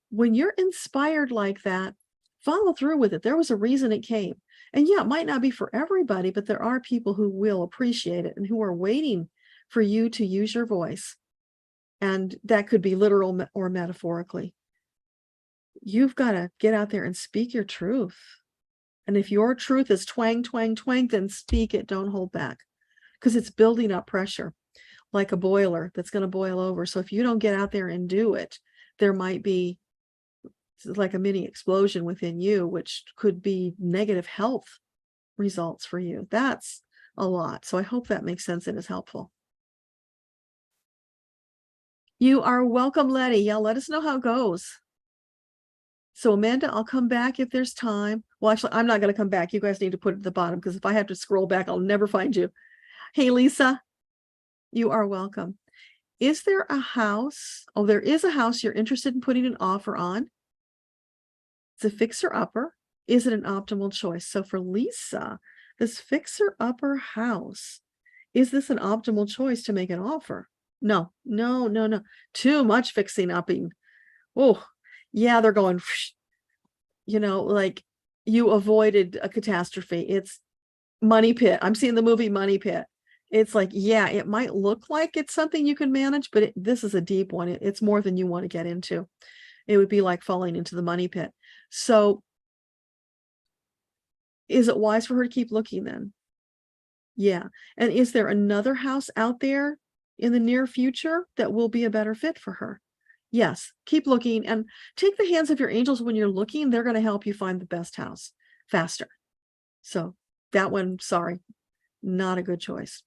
When you're inspired like that, follow through with it. There was a reason it came. And yeah, it might not be for everybody, but there are people who will appreciate it and who are waiting for you to use your voice. And that could be literal or metaphorically. You've got to get out there and speak your truth. And if your truth is twang, twang, twang, then speak it. Don't hold back, because it's building up pressure like a boiler that's going to boil over. So if you don't get out there and do it, there might be like a mini explosion within you, which could be negative health results for you. That's a lot. So I hope that makes sense and is helpful. You are welcome, Letty. Yeah, let us know how it goes. So Amanda, I'll come back if there's time. Well, actually, I'm not going to come back. You guys need to put it at the bottom, because if I have to scroll back, I'll never find you. Hey, Lisa, you are welcome. Is there a house? Oh, there is a house you're interested in putting an offer on. It's a fixer-upper. Is it an optimal choice? So for Lisa, this fixer-upper house, is this an optimal choice to make an offer? No, no, no, no. Too much fixing upping. Oh, yeah, they're going, like you avoided a catastrophe. It's Money Pit. I'm seeing the movie Money Pit. It's like, yeah, it might look like it's something you can manage, but this is a deep one. It's more than you want to get into. It would be like falling into the money pit. So is it wise for her to keep looking then? Yeah. And is there another house out there in the near future that will be a better fit for her? Yes. Keep looking and take the hands of your angels when you're looking. They're going to help you find the best house faster. So that one, sorry, not a good choice.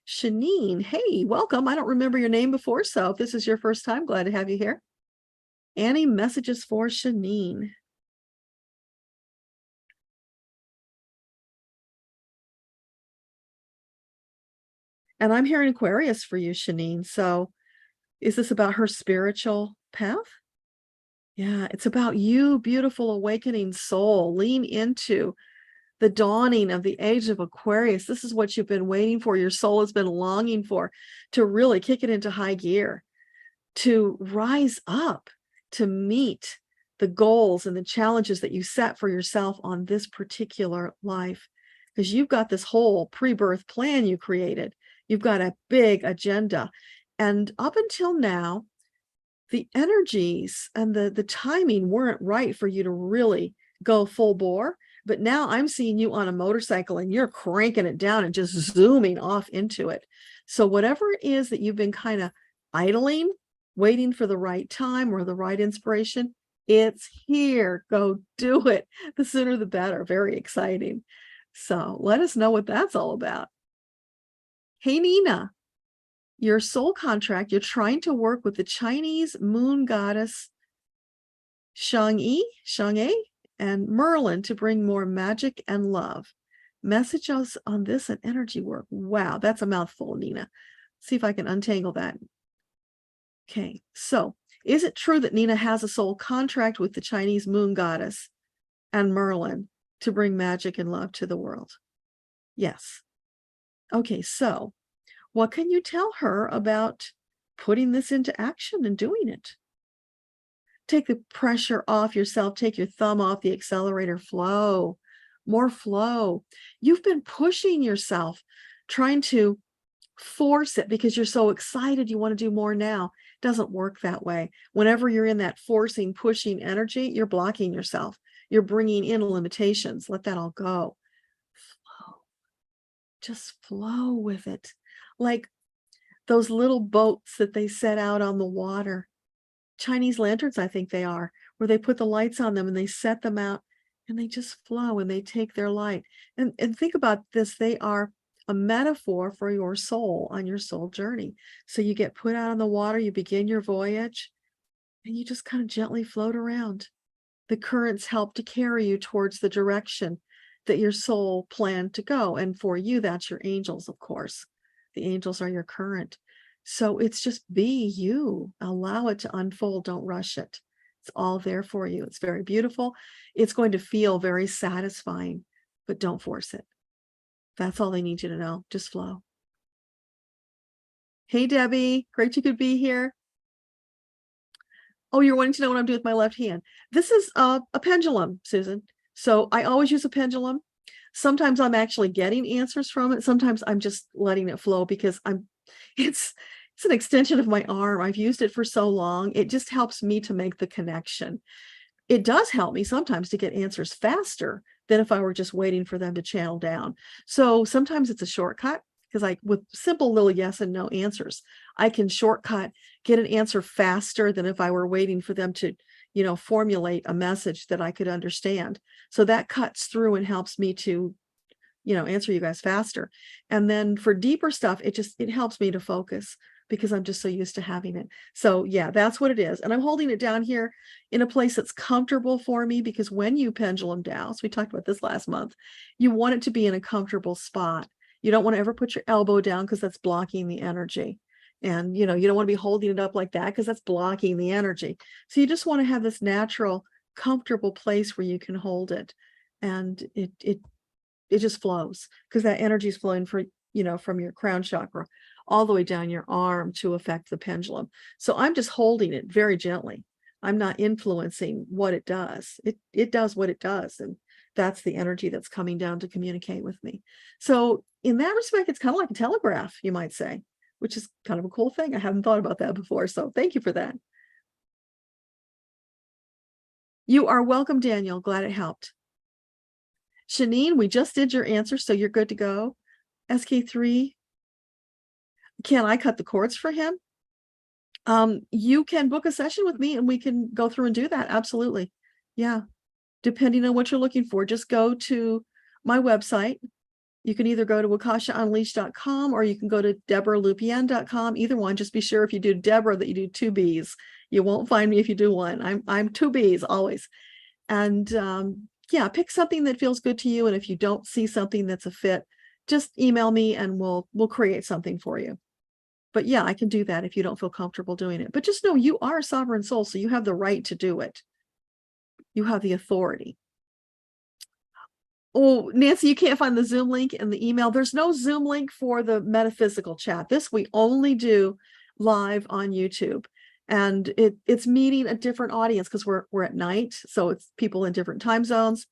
Shanine, hey, welcome. I don't remember your name before, so if this is your first time, glad to have you here. Any messages for Shanine? And I'm hearing Aquarius for you, Shanine. So is this about her spiritual path? Yeah, it's about you, beautiful awakening soul. Lean into the dawning of the age of Aquarius. This is what you've been waiting for. Your soul has been longing for, to really kick it into high gear, to rise up, to meet the goals and the challenges that you set for yourself on this particular life. Because you've got this whole pre-birth plan you created. You've got a big agenda. And up until now, the energies and the timing weren't right for you to really go full bore. But now I'm seeing you on a motorcycle and you're cranking it down and just zooming off into it. So whatever it is that you've been kind of idling, waiting for the right time or the right inspiration, it's here. Go do it. The sooner the better. Very exciting. So let us know what that's all about. Hey, Nina, your soul contract, you're trying to work with the Chinese moon goddess Shang-E, and Merlin to bring more magic and love. Message us on this and energy work. Wow, that's a mouthful, Nina. See if I can untangle that. Okay, so is it true that Nina has a soul contract with the Chinese moon goddess and Merlin to bring magic and love to the world? Yes. Okay, so what can you tell her about putting this into action and doing it? Take the pressure off yourself. Take your thumb off the accelerator. Flow, more flow. You've been pushing yourself, trying to force it because you're so excited. You want to do more now. It doesn't work that way. Whenever you're in that forcing, pushing energy, you're blocking yourself. You're bringing in limitations. Let that all go. Flow. Just flow with it. Like those little boats that they set out on the water. Chinese lanterns, I think they are, where they put the lights on them and they set them out and they just flow and they take their light. And think about this, they are a metaphor for your soul on your soul journey. So you get put out on the water, you begin your voyage, and you just kind of gently float around. The currents help to carry you towards the direction that your soul planned to go. And for you, that's your angels, of course. The angels are your current. So it's just be you. Allow it to unfold. Don't rush it. It's all there for you. It's very beautiful. It's going to feel very satisfying, but don't force it. That's all they need you to know. Just flow. Hey, Debbie. Great you could be here. Oh, you're wanting to know what I'm doing with my left hand. This is a pendulum, Susan. So I always use a pendulum. Sometimes I'm actually getting answers from it. Sometimes I'm just letting it flow because it's an extension of my arm. I've used it for so long. It just helps me to make the connection. It does help me sometimes to get answers faster than if I were just waiting for them to channel down. So sometimes it's a shortcut because with simple little yes and no answers, I can shortcut, get an answer faster than if I were waiting for them to, formulate a message that I could understand. So that cuts through and helps me to, answer you guys faster. And then for deeper stuff, it helps me to focus because I'm just so used to having it. So yeah, that's what it is. And I'm holding it down here in a place that's comfortable for me because when you pendulum down, so we talked about this last month, you want it to be in a comfortable spot. You don't want to ever put your elbow down because that's blocking the energy. And, you don't want to be holding it up like that because that's blocking the energy. So you just want to have this natural, comfortable place where you can hold it. And it just flows because that energy is flowing from your crown chakra all the way down your arm to affect the pendulum. So I'm just holding it very gently. I'm not influencing what it does. It does what it does. And that's the energy that's coming down to communicate with me. So in that respect, it's kind of like a telegraph, you might say, which is kind of a cool thing. I haven't thought about that before. So thank you for that. You are welcome, Daniel. Glad it helped. Shanine, we just did your answer, so you're good to go. SK3, can I cut the cords for him? You can book a session with me and we can go through and do that. Absolutely. Yeah. Depending on what you're looking for, just go to my website. You can either go to akashaunleashed.com or you can go to debralupien.com. Either one. Just be sure if you do Deborah that you do 2 B's. You won't find me if you do one. I'm 2 B's always. And yeah, pick something that feels good to you. And if you don't see something that's a fit, just email me and we'll create something for you. But yeah, I can do that if you don't feel comfortable doing it. But just know you are a sovereign soul, so you have the right to do it. You have the authority. Oh, Nancy, you can't find the Zoom link in the email. There's no Zoom link for the metaphysical chat. This we only do live on YouTube. And it's meeting a different audience because we're at night. So it's people in different time zones.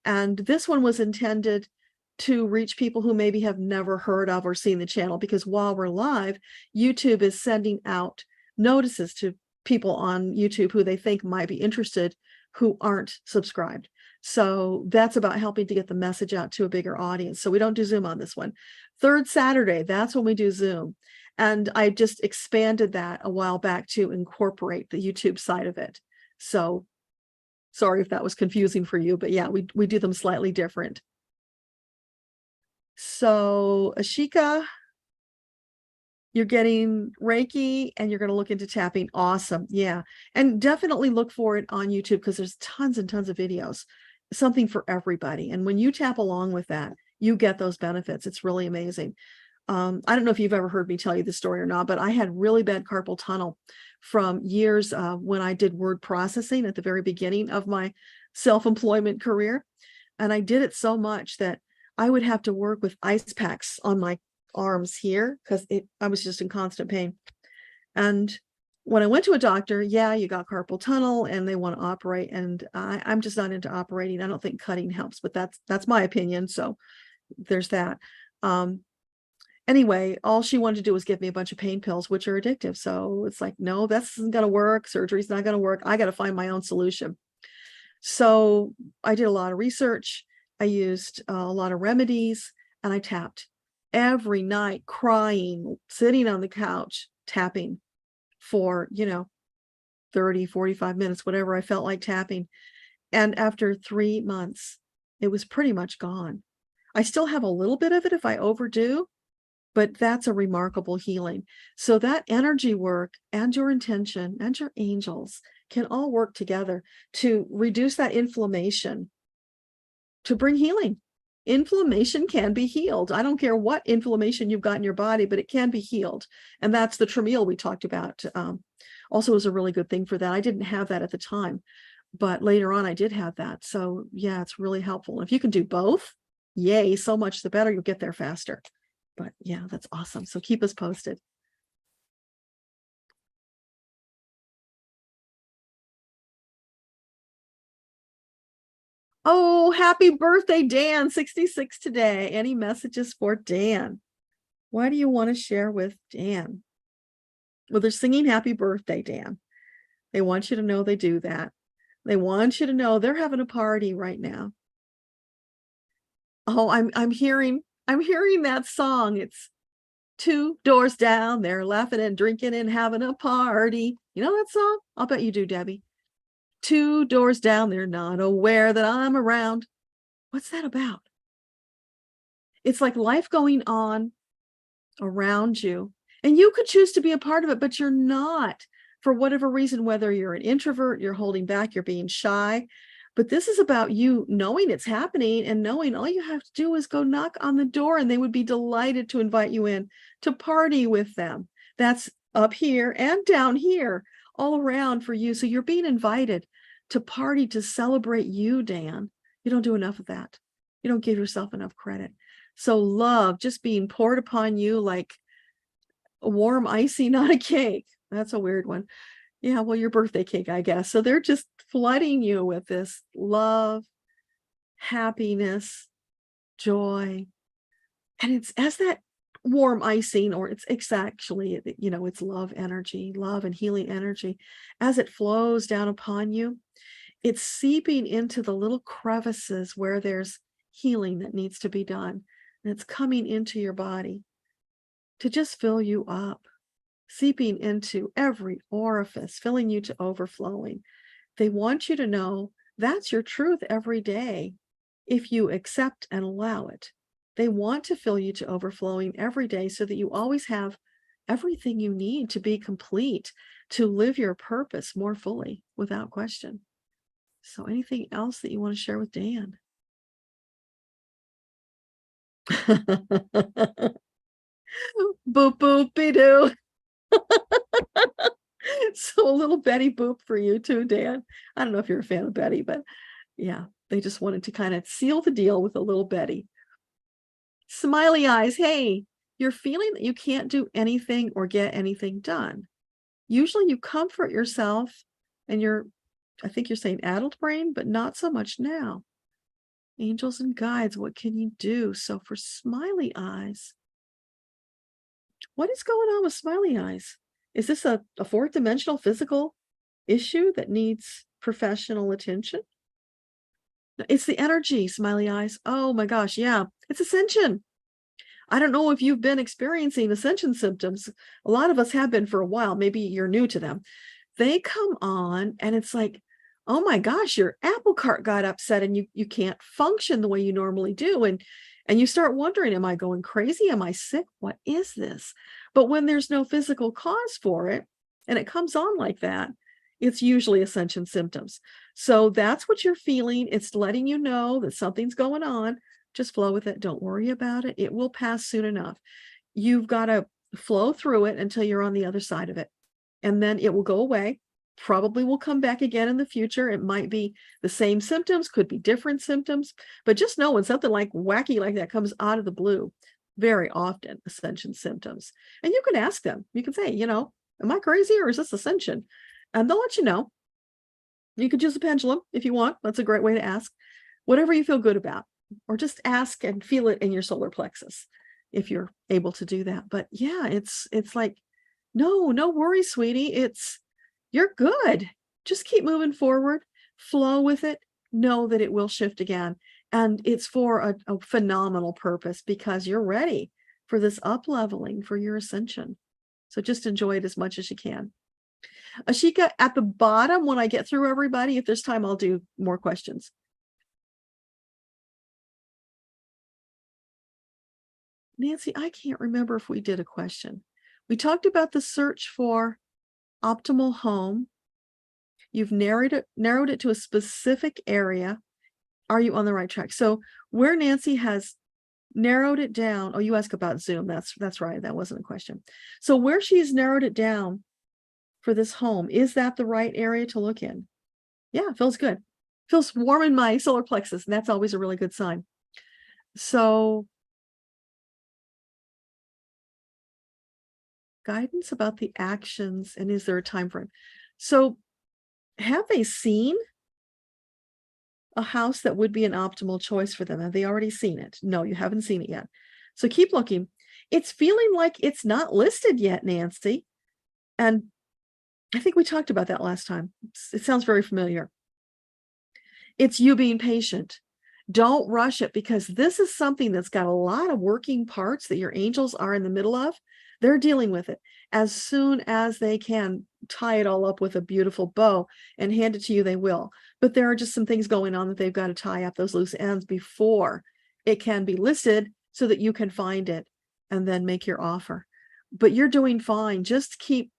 And this one was intended to reach people who maybe have never heard of or seen the channel, because while we're live, YouTube is sending out notices to people on YouTube who they think might be interested who aren't subscribed. So that's about helping to get the message out to a bigger audience. So we don't do Zoom on this one. Third Saturday, that's when we do Zoom. And I just expanded that a while back to incorporate the YouTube side of it. So sorry if that was confusing for you, but yeah, we do them slightly different. So Ashika, you're getting Reiki and you're going to look into tapping. Awesome. Yeah. And definitely look for it on YouTube because there's tons and tons of videos, something for everybody. And when you tap along with that, you get those benefits. It's really amazing. I don't know if you've ever heard me tell you this story or not, but I had really bad carpal tunnel from years when I did word processing at the very beginning of my self-employment career. And I did it so much that I would have to work with ice packs on my arms here because I was just in constant pain. And when I went to a doctor, yeah, you got carpal tunnel and they want to operate. And I'm just not into operating. I don't think cutting helps, but that's my opinion. So there's that. Anyway, all she wanted to do was give me a bunch of pain pills, which are addictive. So it's like, no, that's not going to work. Surgery's not going to work. I got to find my own solution. So I did a lot of research. I used a lot of remedies and I tapped every night, crying, sitting on the couch, tapping for, 30, 45 minutes, whatever I felt like tapping. And after 3 months, it was pretty much gone. I still have a little bit of it if I overdo, but that's a remarkable healing. So that energy work and your intention and your angels can all work together to reduce that inflammation, to bring healing. Inflammation can be healed. I don't care what inflammation you've got in your body, but it can be healed. And that's the Tramiel we talked about. Also is a really good thing for that. I didn't have that at the time, but later on I did have that. So yeah, it's really helpful. If you can do both, yay, so much the better. You'll get there faster. But yeah, that's awesome. So keep us posted. Oh, happy birthday, Dan, 66 today. Any messages for Dan? Why do you want to share with Dan? Well, they're singing happy birthday, Dan. They want you to know they do that. They want you to know they're having a party right now. Oh, I'm hearing that song. It's 2 doors down. They're laughing and drinking and having a party. You know that song? I'll bet you do, Debbie. 2 doors down, they're not aware that I'm around. What's that about? It's like life going on around you, and you could choose to be a part of it, but you're not for whatever reason, whether you're an introvert, you're holding back, you're being shy. But this is about you knowing it's happening and knowing all you have to do is go knock on the door and they would be delighted to invite you in to party with them. That's up here and down here, all around for you. So you're being invited to party, to celebrate you, Dan. You don't do enough of that. You don't give yourself enough credit. So love just being poured upon you like A warm icy, not a cake. That's a weird one. Yeah, well, your birthday cake, I guess. So they're just flooding you with this love, happiness, joy. And it's as that warm icing, or it's actually, it's love energy, love and healing energy. As it flows down upon you, it's seeping into the little crevices where there's healing that needs to be done. And it's coming into your body to just fill you up, seeping into every orifice, filling you to overflowing. They want you to know that's your truth every day if you accept and allow it. They want to fill you to overflowing every day so that you always have everything you need to be complete, to live your purpose more fully without question. So anything else that you want to share with Dan? Boop, boop, be doo. So a little Betty Boop for you too, Dan. I don't know if you're a fan of Betty, but yeah, they just wanted to kind of seal the deal with a little Betty. Smiley eyes. Hey, you're feeling that you can't do anything or get anything done. Usually you comfort yourself and I think you're saying adult brain, but not so much now. Angels and guides, what can you do? So for smiley eyes, what is going on with smiley eyes? Is this a fourth dimensional physical issue that needs professional attention? It's the energy, smiley eyes. Oh my gosh, yeah, it's ascension. I don't know if you've been experiencing ascension symptoms. A lot of us have been for a while. Maybe you're new to them. They come on and it's like, oh my gosh, your apple cart got upset and you can't function the way you normally do. And you start wondering, am I going crazy? Am I sick? What is this? But when there's no physical cause for it and it comes on like that, it's usually ascension symptoms. So that's what you're feeling. It's letting you know that something's going on. Just flow with it. Don't worry about it. It will pass soon enough. You've got to flow through it until you're on the other side of it. And then it will go away. Probably will come back again in the future. It might be the same symptoms, could be different symptoms, but just know when something like wacky like that comes out of the blue, very often ascension symptoms. And you can ask them. You can say, am I crazy or is this ascension? And they'll let you know. You could use a pendulum if you want. That's a great way to ask. Whatever you feel good about. Or just ask and feel it in your solar plexus if you're able to do that. But yeah, it's like, no worries, sweetie. You're good. Just keep moving forward, flow with it, know that it will shift again. And it's for a phenomenal purpose because you're ready for this up leveling, for your ascension. So just enjoy it as much as you can. Ashika, at the bottom, when I get through everybody, if there's time, I'll do more questions. Nancy, I can't remember if we did a question. We talked about the search for optimal home. You've narrowed it to a specific area. Are you on the right track? So where Nancy has narrowed it down, oh, you asked about Zoom. That's right. That wasn't a question. So where she's narrowed it down for this home, is that the right area to look in? Yeah, feels good. Feels warm in my solar plexus, and that's always a really good sign. So guidance about the actions, and is there a time frame? So have they seen a house that would be an optimal choice for them? Have they already seen it? No, you haven't seen it yet. So keep looking. It's feeling like it's not listed yet, Nancy. And I think we talked about that last time. It sounds very familiar. It's you being patient. Don't rush it, because this is something that's got a lot of working parts that your angels are in the middle of. They're dealing with it. As soon as they can tie it all up with a beautiful bow and hand it to you, they will. But there are just some things going on that they've got to tie up those loose ends before it can be listed so that you can find it and then make your offer. But you're doing fine. Just keep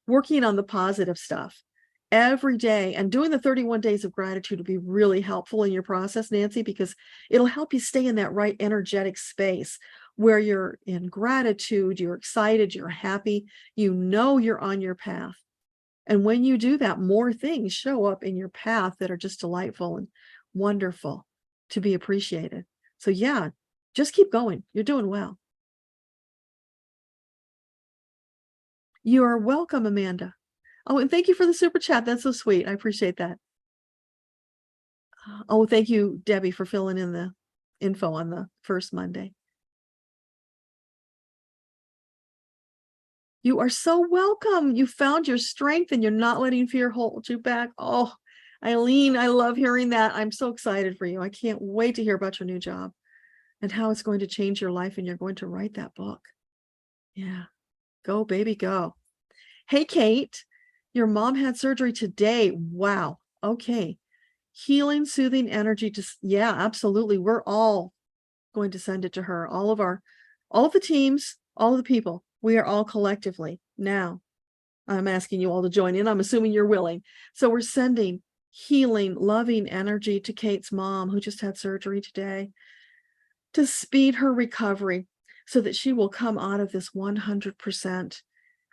working on the positive stuff every day, and doing the 31 days of gratitude will be really helpful in your process, Nancy, because it'll help you stay in that right energetic space where you're in gratitude, you're excited, you're happy, you're on your path. And when you do that, more things show up in your path that are just delightful and wonderful to be appreciated. So yeah, just keep going. You're doing well. You are welcome, Amanda. Oh, and thank you for the super chat. That's so sweet. I appreciate that. Oh, thank you, Debbie, for filling in the info on the first Monday. You are so welcome. You found your strength and you're not letting fear hold you back. Oh, Eileen, I love hearing that. I'm so excited for you. I can't wait to hear about your new job and how it's going to change your life, and you're going to write that book. Yeah. Go, baby, go. Hey, Kate, your mom had surgery today. Wow. Okay. Healing, soothing energy. Yeah, absolutely. We're all going to send it to her. All of the teams, all of the people, we are all collectively. Now, I'm asking you all to join in. I'm assuming you're willing. So we're sending healing, loving energy to Kate's mom, who just had surgery today, to speed her recovery so that she will come out of this 100%,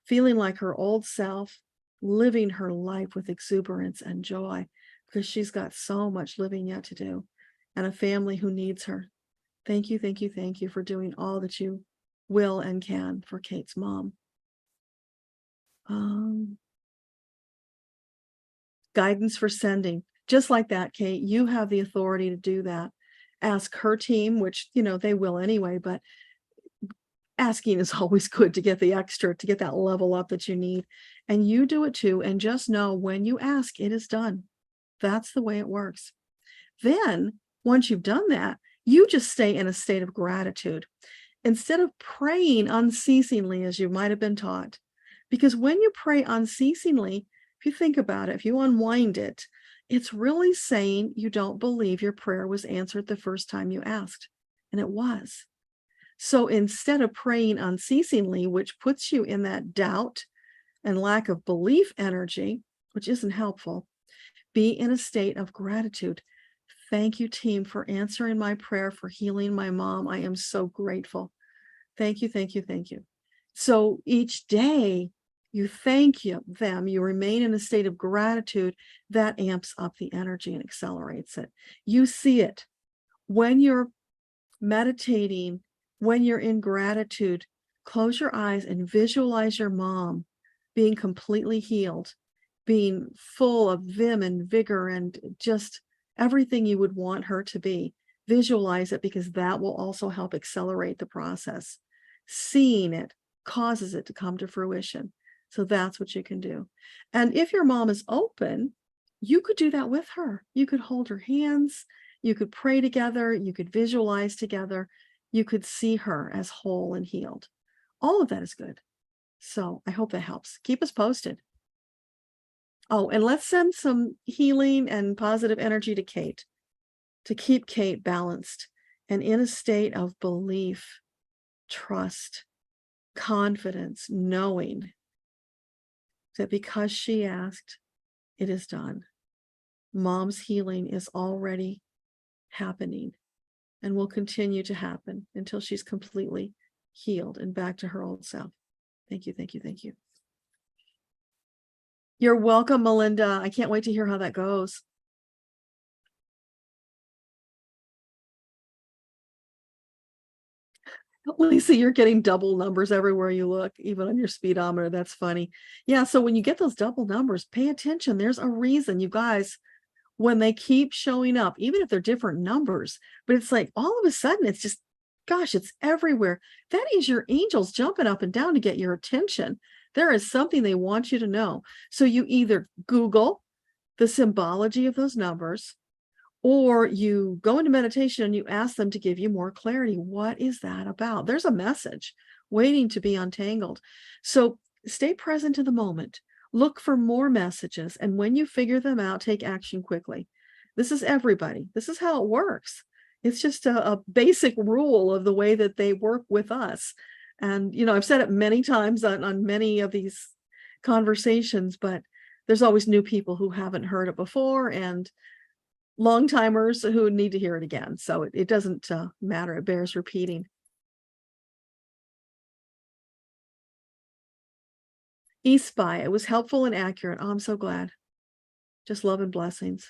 feeling like her old self, living her life with exuberance and joy, because she's got so much living yet to do and a family who needs her. Thank you, thank you, thank you for doing all that you will and can for Kate's mom. Guidance for sending. Just like that, Kate, you have the authority to do that. Ask her team, which, they will anyway, but asking is always good to get the extra, to get that level up that you need. And you do it too. And just know when you ask, it is done. That's the way it works. Then, once you've done that, you just stay in a state of gratitude instead of praying unceasingly as you might have been taught. Because when you pray unceasingly, if you think about it, if you unwind it, it's really saying you don't believe your prayer was answered the first time you asked. And it was. So instead of praying unceasingly, which puts you in that doubt and lack of belief energy, which isn't helpful, be in a state of gratitude. Thank you, team, for answering my prayer, for healing my mom. I am so grateful. Thank you, thank you, thank you. So each day you thank them, you remain in a state of gratitude that amps up the energy and accelerates it. You see it when you're meditating, when you're in gratitude. Close your eyes and visualize your mom being completely healed, being full of vim and vigor and just everything you would want her to be. Visualize it, because that will also help accelerate the process. Seeing it causes it to come to fruition. So that's what you can do. And if your mom is open, you could do that with her. You could hold her hands, you could pray together, you could visualize together, you could see her as whole and healed. All of that is good. So I hope that helps. Keep us posted. Oh, and let's send some healing and positive energy to Kate, to keep Kate balanced and in a state of belief, trust, confidence, knowing that because she asked, it is done. Mom's healing is already happening and will continue to happen until she's completely healed and back to her old self. Thank you, thank you, thank you. You're welcome, Melinda. I can't wait to hear how that goes. Lisa, you're getting double numbers everywhere you look, even on your speedometer. That's funny. Yeah, so when you get those double numbers, pay attention. There's a reason, you guys, when they keep showing up, even if they're different numbers, but it's like all of a sudden it's just, gosh, it's everywhere. That is your angels jumping up and down to get your attention. There is something they want you to know. So you either Google the symbology of those numbers, or you go into meditation and you ask them to give you more clarity. What is that about? There's a message waiting to be untangled. So stay present in the moment. Look for more messages. And when you figure them out, take action quickly. This is everybody. This is how it works. It's just a basic rule of the way that they work with us. And, I've said it many times on many of these conversations, but there's always new people who haven't heard it before, and long timers who need to hear it again. So it doesn't matter. It bears repeating. Espy, it was helpful and accurate. Oh, I'm so glad. Just love and blessings.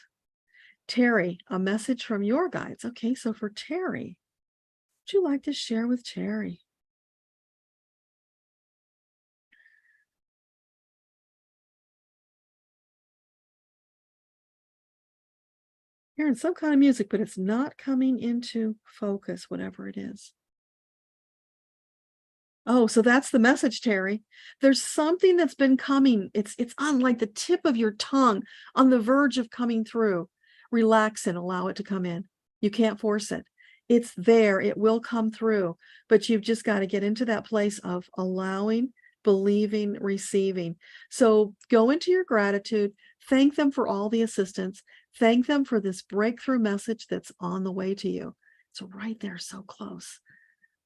Terry, a message from your guides. Okay, so for Terry, would you like to share with Terry? Hearing some kind of music, but it's not coming into focus, whatever it is. Oh, so that's the message, Terry. There's something that's been coming. It's on like the tip of your tongue, on the verge of coming through. Relax and allow it to come in. You can't force it. It's there. It will come through, but you've just got to get into that place of allowing, believing, receiving. So go into your gratitude. Thank them for all the assistance. Thank them for this breakthrough message that's on the way to you. It's right there, so close.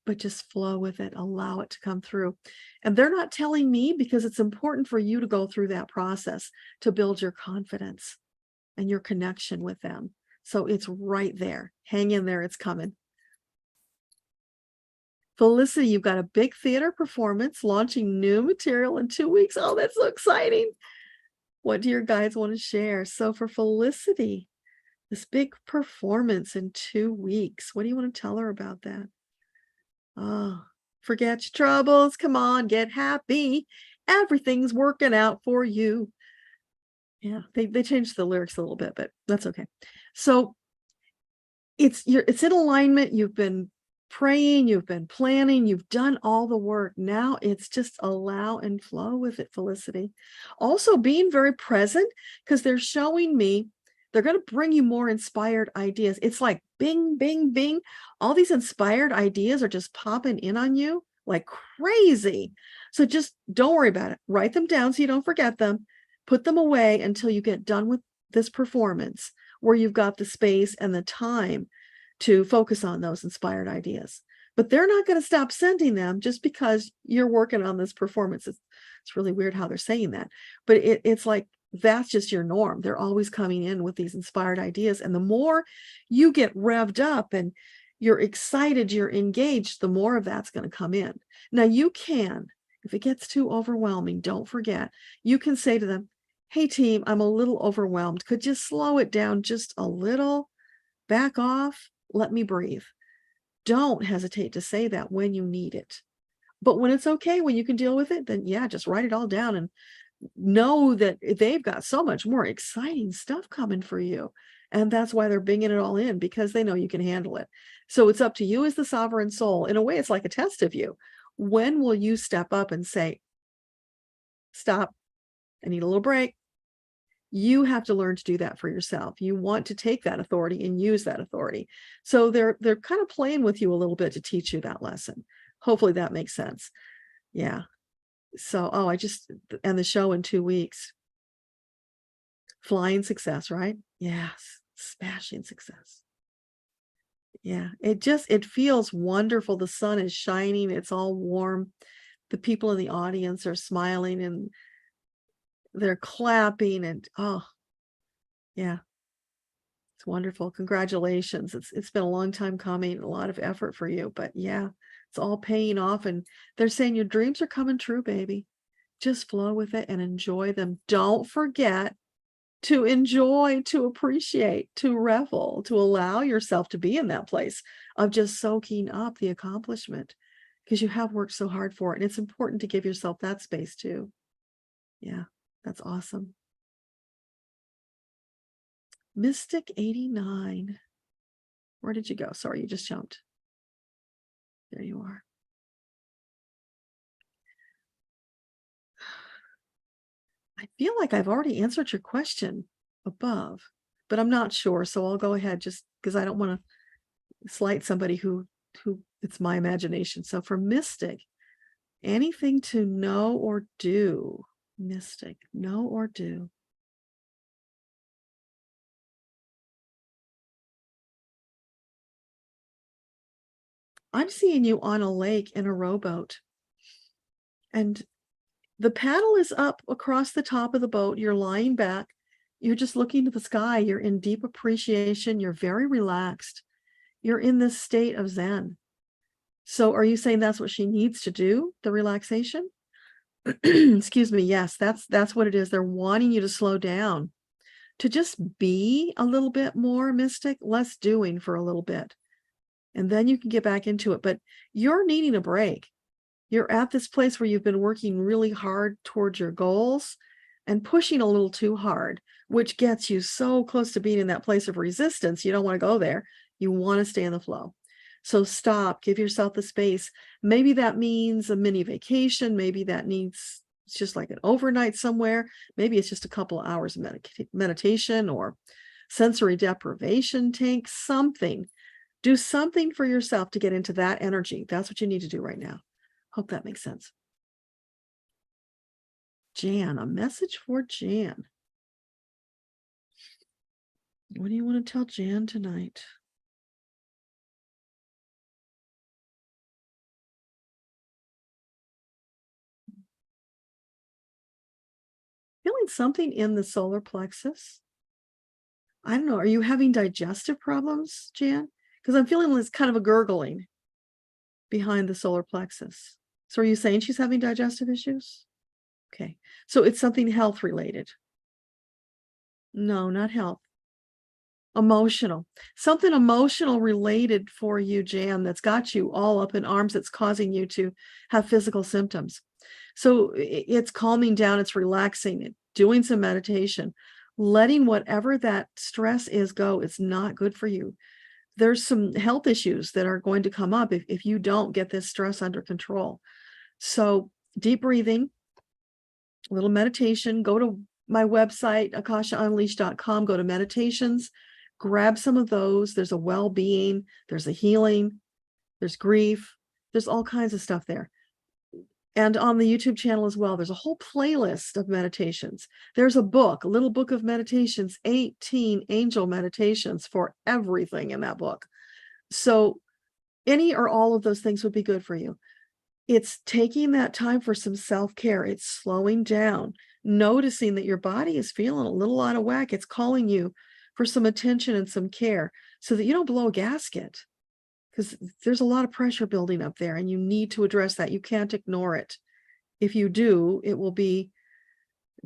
But just flow with it, allow it to come through. And they're not telling me because it's important for you to go through that process to build your confidence and your connection with them. So it's right there. Hang in there, it's coming. Felicity, you've got a big theater performance launching new material in 2 weeks. Oh, that's so exciting. What do your guides want to share? So for Felicity, this big performance in 2 weeks, what do you want to tell her about that? Oh, forget your troubles. Come on, get happy. Everything's working out for you. Yeah, they changed the lyrics a little bit, but that's okay. So it's in alignment. You've been praying, you've been planning, you've done all the work. Now it's just allow and flow with it, Felicity. Also being very present, because they're showing me they're going to bring you more inspired ideas. It's like bing, bing, bing. All these inspired ideas are just popping in on you like crazy. So just don't worry about it. Write them down so you don't forget them. Put them away until you get done with this performance where you've got the space and the time to focus on those inspired ideas. But they're not going to stop sending them just because you're working on this performance. It's really weird how they're saying that. But it's like, that's just your norm. They're always coming in with these inspired ideas. And the more you get revved up and you're excited, you're engaged, the more of that's going to come in. Now you can, if it gets too overwhelming, don't forget, you can say to them, hey team, I'm a little overwhelmed. Could you slow it down just a little? Back off. Let me breathe. Don't hesitate to say that when you need it. But when it's okay, when you can deal with it, then yeah, just write it all down and know that they've got so much more exciting stuff coming for you. And that's why they're bringing it all in, because they know you can handle it. So it's up to you as the sovereign soul. In a way, it's like a test of you. When will you step up and say, stop, I need a little break? You have to learn to do that for yourself. You want to take that authority and use that authority. So they're kind of playing with you a little bit to teach you that lesson. Hopefully that makes sense. Yeah. So, I just end the show in 2 weeks. Flying success, right? Yes. Smashing success. Yeah. It feels wonderful. The sun is shining. It's all warm. The people in the audience are smiling and they're clapping and, oh, yeah. It's wonderful. Congratulations. It's been a long time coming, a lot of effort for you, but yeah, it's all paying off. And they're saying your dreams are coming true, baby. Just flow with it and enjoy them. Don't forget to enjoy, to appreciate, to revel, to allow yourself to be in that place of just soaking up the accomplishment, because you have worked so hard for it. And it's important to give yourself that space too. Yeah, that's awesome. Mystic 89. Where did you go? Sorry, you just jumped. There you are. I feel like I've already answered your question above, but I'm not sure. So I'll go ahead just because I don't want to slight somebody who it's my imagination. So for Mystic, anything to know or do. Mystic, know or do. I'm seeing you on a lake in a rowboat. And the paddle is up across the top of the boat. You're lying back. You're just looking to the sky. You're in deep appreciation. You're very relaxed. You're in this state of Zen. So are you saying that's what she needs to do, the relaxation? Excuse me. Yes, that's what it is. They're wanting you to slow down, to just be a little bit more mystic, less doing for a little bit. And then you can get back into it. But you're needing a break. You're at this place where you've been working really hard towards your goals. and pushing a little too hard, which gets you so close to being in that place of resistance. You don't want to go there. You want to stay in the flow. So stop, give yourself the space. Maybe that means a mini vacation. Maybe that needs it's just like an overnight somewhere. Maybe it's just a couple of hours of meditation or sensory deprivation tank, something. Do something for yourself to get into that energy. That's what you need to do right now. Hope that makes sense. Jan, a message for Jan. What do you want to tell Jan tonight? Feeling something in the solar plexus. I don't know. Are you having digestive problems, Jan? Because I'm feeling this kind of a gurgling behind the solar plexus. So are you saying she's having digestive issues? Okay. So it's something health related. No, not health. Emotional. Something emotional related for you, Jan, that's got you all up in arms, that's causing you to have physical symptoms. So it's calming down, it's relaxing, doing some meditation, letting whatever that stress is go. It's not good for you. There's some health issues that are going to come up if you don't get this stress under control. So deep breathing, a little meditation, go to my website, akashaunleashed.com, go to meditations, grab some of those. There's a well-being, there's a healing, there's grief, there's all kinds of stuff there. And on the YouTube channel as well, there's a whole playlist of meditations. There's a book, a little book of meditations, 18 angel meditations for everything in that book. So any or all of those things would be good for you. It's taking that time for some self-care. It's slowing down, noticing that your body is feeling a little out of whack. It's calling you for some attention and some care so that you don't blow a gasket, because there's a lot of pressure building up there and you need to address that. You can't ignore it. If you do, it will be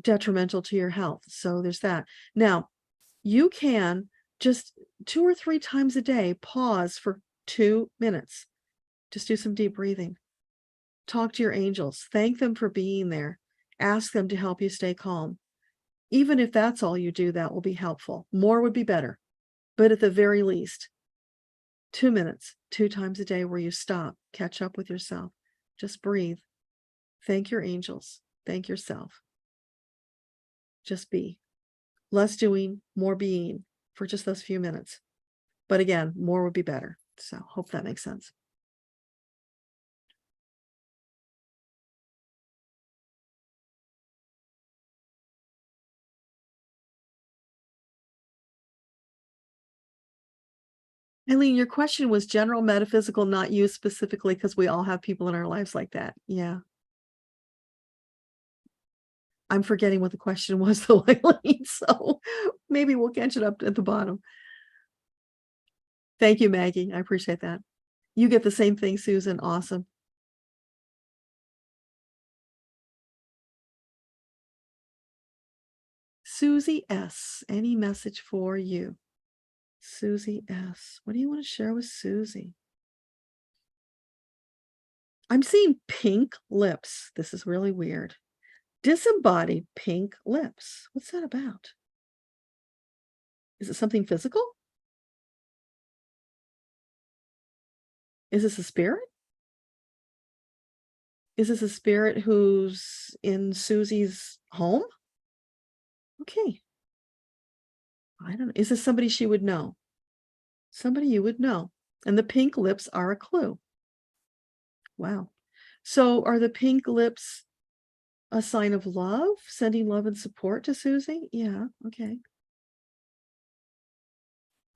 detrimental to your health. So there's that. Now, you can just 2 or 3 times a day pause for 2 minutes. Just do some deep breathing. Talk to your angels. Thank them for being there. Ask them to help you stay calm. Even if that's all you do, that will be helpful. More would be better. But at the very least, 2 minutes, 2 times a day where you stop, catch up with yourself. Just breathe. Thank your angels. Thank yourself. Just be. Less doing, more being for just those few minutes. But again, more would be better. So hope that makes sense. Eileen, your question was general metaphysical, not you specifically, because we all have people in our lives like that. Yeah. I'm forgetting what the question was, though, Eileen, so maybe we'll catch it up at the bottom. Thank you, Maggie. I appreciate that. You get the same thing, Susan. Awesome. Susie S., any message for you? Susie S., what do you want to share with Susie? I'm seeing pink lips. This is really weird. Disembodied pink lips. What's that about? Is it something physical? Is this a spirit? Is this a spirit who's in Susie's home? Okay. I don't know. Is this somebody she would know? Somebody you would know. And the pink lips are a clue. Wow. So are the pink lips a sign of love, sending love and support to Susie? Yeah, okay.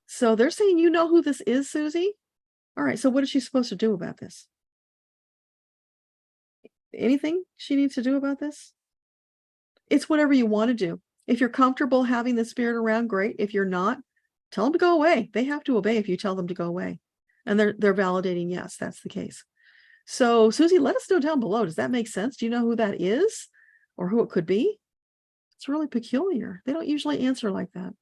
So they're saying you know who this is, Susie? All right, so what is she supposed to do about this? Anything she needs to do about this? It's whatever you want to do. If you're comfortable having the spirit around, great. If you're not, tell them to go away. They have to obey if you tell them to go away. And they're validating, yes, that's the case. So Susie, let us know down below. Does that make sense? Do you know who that is or who it could be? It's really peculiar. They don't usually answer like that.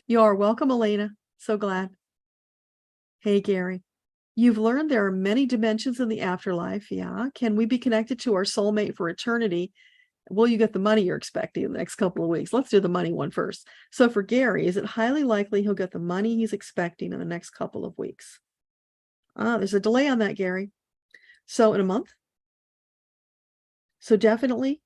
You are welcome, Elena. So glad. Hey, Gary. You've learned there are many dimensions in the afterlife. Yeah. Can we be connected to our soulmate for eternity Will you get the money you're expecting in the next couple of weeks? Let's do the money one first. So for Gary, is it highly likely he'll get the money he's expecting in the next couple of weeks? There's a delay on that, Gary. So in a month? So definitely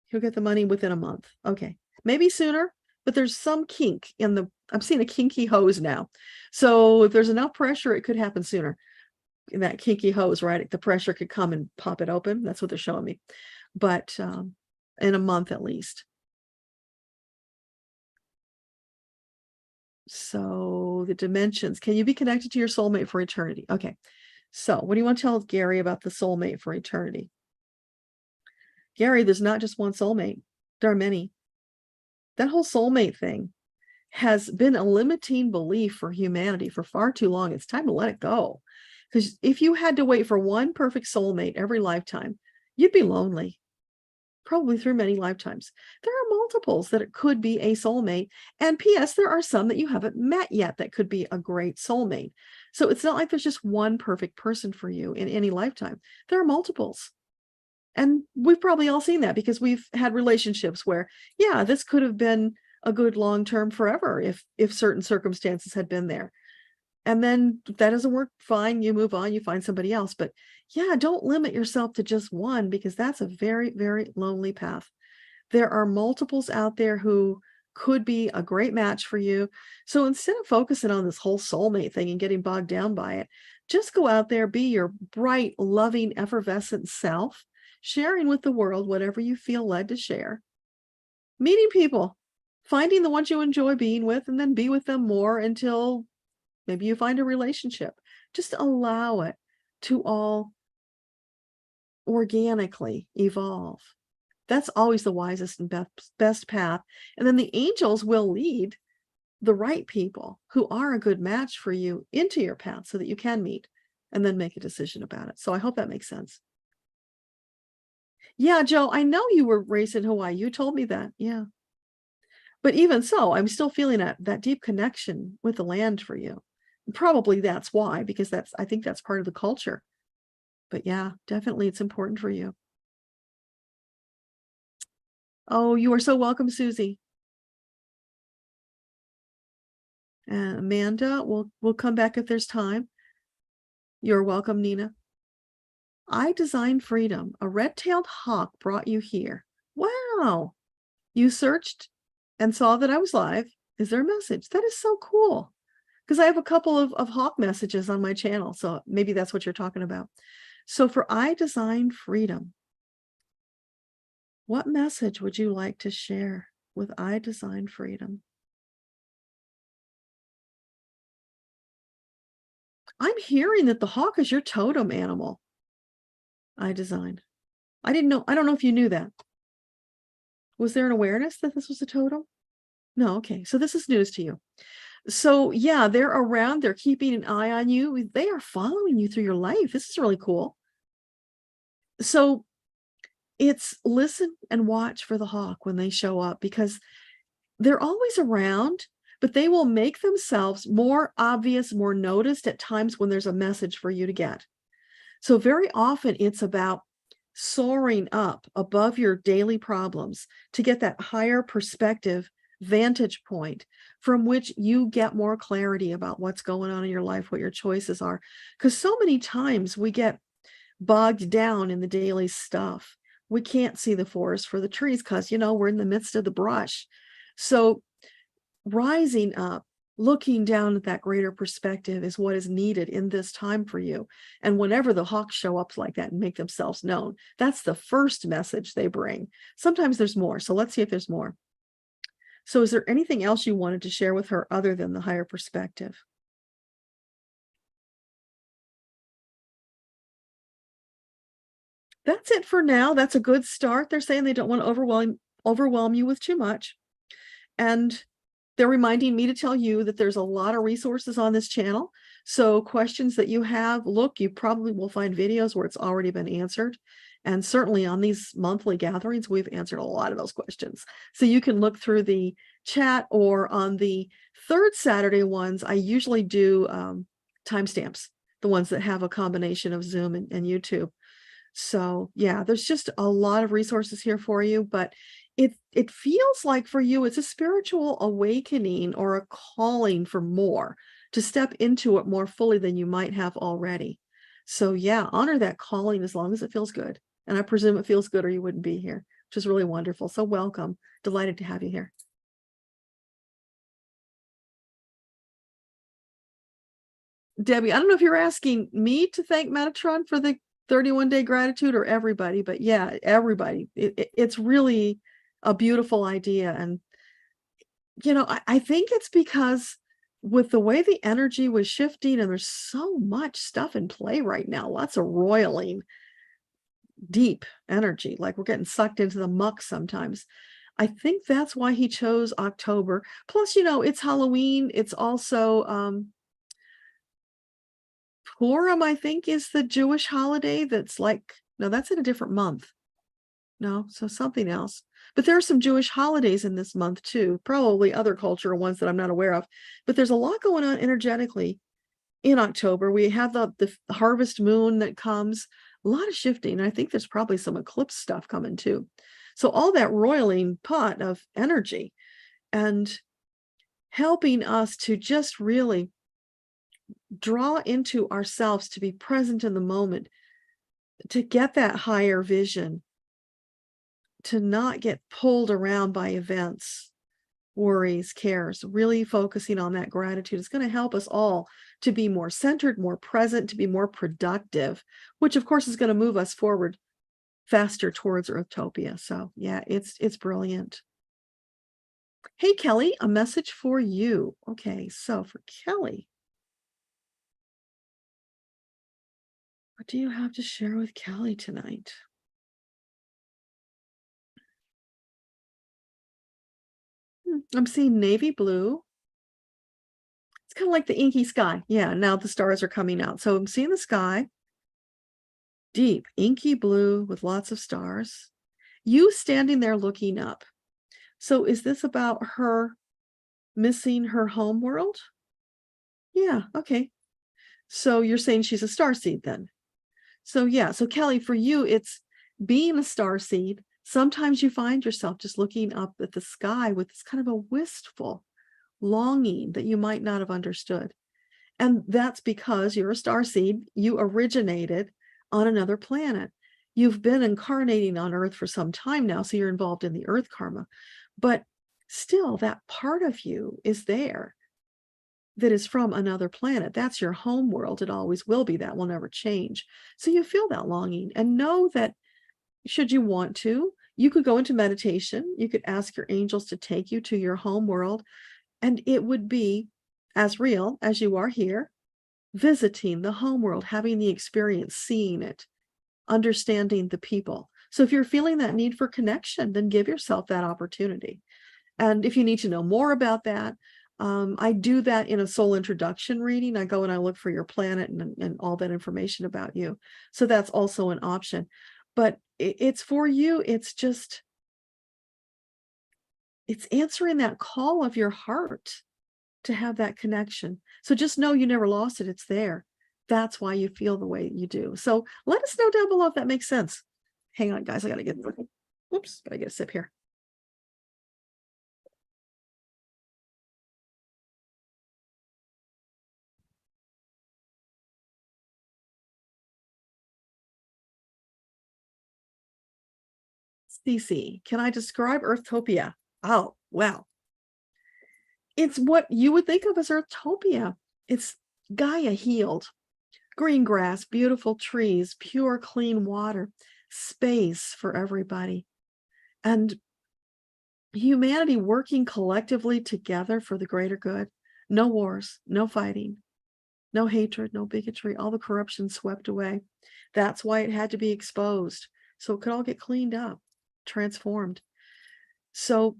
he'll get the money within a month. Okay. Maybe sooner, but there's some kink in the, I'm seeing a kinky hose now. So if there's enough pressure, it could happen sooner. In that kinky hose, right? The pressure could come and pop it open. That's what they're showing me. But in a month at least. So the dimensions, can you be connected to your soulmate for eternity? Okay. So what do you want to tell Gary about the soulmate for eternity? Gary, there's not just one soulmate. There are many. That whole soulmate thing has been a limiting belief for humanity for far too long. It's time to let it go. Because if you had to wait for one perfect soulmate every lifetime, you'd be lonely. Probably through many lifetimes. There are multiples that it could be a soulmate. And P.S., there are some that you haven't met yet that could be a great soulmate. So it's not like there's just one perfect person for you in any lifetime. There are multiples. And we've probably all seen that because we've had relationships where, yeah, this could have been a good long-term forever if certain circumstances had been there. And then if that doesn't work, fine, you move on, you find somebody else. But yeah, don't limit yourself to just one, because that's a very, very lonely path. There are multiples out there who could be a great match for you. So instead of focusing on this whole soulmate thing and getting bogged down by it, just go out there, be your bright, loving, effervescent self, sharing with the world whatever you feel led to share, meeting people, finding the ones you enjoy being with, and then be with them more until maybe you find a relationship. Just allow it to all organically evolve. That's always the wisest and best path. And then the angels will lead the right people who are a good match for you into your path so that you can meet and then make a decision about it. So I hope that makes sense. Yeah, Joe, I know you were raised in Hawaii. You told me that. Yeah. But even so, I'm still feeling that deep connection with the land for you. Probably that's why, because I think that's part of the culture. But yeah, definitely it's important for you. Oh, you are so welcome, Susie. Amanda, we'll come back if there's time. You're welcome, Nina. I designed freedom. A red-tailed hawk brought you here. Wow. You searched and saw that I was live. Is there a message? That is so cool. Because I have a couple of hawk messages on my channel. So maybe that's what you're talking about. So for I designed freedom, what message would you like to share with I designed freedom? I'm hearing that the hawk is your totem animal. I designed. I didn't know. I don't know if you knew that. Was there an awareness that this was a totem? No. Okay. So this is news to you. So yeah, they're around. They're keeping an eye on you. They are following you through your life. This is really cool. So it's listen and watch for the hawk when they show up, because they're always around, but they will make themselves more obvious, more noticed at times when there's a message for you to get. So very often it's about soaring up above your daily problems to get that higher perspective vantage point from which you get more clarity about what's going on in your life, what your choices are. Because so many times we get bogged down in the daily stuff. We can't see the forest for the trees because, we're in the midst of the brush. So rising up, looking down at that greater perspective is what is needed in this time for you. And whenever the hawks show up like that and make themselves known, that's the first message they bring. Sometimes there's more. So let's see if there's more. So is there anything else you wanted to share with her other than the higher perspective? That's it for now. That's a good start. They're saying they don't want to overwhelm you with too much. And they're reminding me to tell you that there's a lot of resources on this channel. So questions that you have, you probably will find videos where it's already been answered. And certainly on these monthly gatherings, we've answered a lot of those questions. So you can look through the chat, or on the third Saturday ones, I usually do timestamps, the ones that have a combination of Zoom and YouTube. So yeah, there's just a lot of resources here for you, but it feels like for you, it's a spiritual awakening or a calling for more, to step into it more fully than you might have already. So yeah, honor that calling as long as it feels good. And I presume it feels good or you wouldn't be here, which is really wonderful. So welcome. Delighted to have you here. Debbie, I don't know if you're asking me to thank Metatron for the 31-day gratitude or everybody, but yeah, everybody. It's really a beautiful idea. And, I think it's because with the way the energy was shifting, and there's so much stuff in play right now, lots of roiling, deep energy, like we're getting sucked into the muck sometimes. I think that's why he chose October. Plus, it's Halloween. It's also Purim, I think, is the Jewish holiday that's like, no, that's in a different month. No, so something else. But there are some Jewish holidays in this month too, probably other cultural ones that I'm not aware of. But there's a lot going on energetically in October. We have the harvest moon that comes, a lot of shifting. I think there's probably some eclipse stuff coming too. So all that roiling pot of energy and helping us to just really draw into ourselves, to be present in the moment, to get that higher vision, to not get pulled around by events, worries, cares, really focusing on that gratitude is going to help us all to be more centered, more present, to be more productive, which of course is going to move us forward faster towards Earthtopia. So yeah, it's brilliant. Hey, Kelly, a message for you. Okay, so for Kelly, what do you have to share with Kelly tonight? I'm seeing navy blue. It's kind of like the inky sky. Yeah, now the stars are coming out. So I'm seeing the sky, deep, inky blue with lots of stars. You standing there looking up. So is this about her missing her home world? Yeah, okay. So you're saying she's a starseed then. So yeah, so Kelly, for you, it's being a starseed. Sometimes you find yourself just looking up at the sky with this kind of a wistful longing that you might not have understood. And that's because you're a starseed. You originated on another planet. You've been incarnating on Earth for some time now, so you're involved in the Earth karma. But still, that part of you is there that is from another planet. That's your home world. It always will be. That will never change. So you feel that longing, and know that should you want to, you could go into meditation. You could ask your angels to take you to your home world, and it would be as real as you are here, visiting the home world, having the experience, seeing it, understanding the people. So if you're feeling that need for connection, then give yourself that opportunity. And if you need to know more about that, I do that in a soul introduction reading. I go and I look for your planet and all that information about you. So that's also an option. But it's for you. It's just, it's answering that call of your heart to have that connection. So just know you never lost it. It's there. That's why you feel the way you do. So let us know down below if that makes sense. Hang on, guys. I got to get, oops, gotta get a sip here. Cece, can I describe Earthtopia? Oh, well, it's what you would think of as Earthtopia. It's Gaia healed. Green grass, beautiful trees, pure, clean water, space for everybody. And humanity working collectively together for the greater good. No wars, no fighting, no hatred, no bigotry, all the corruption swept away. That's why it had to be exposed, so it could all get cleaned up, transformed. So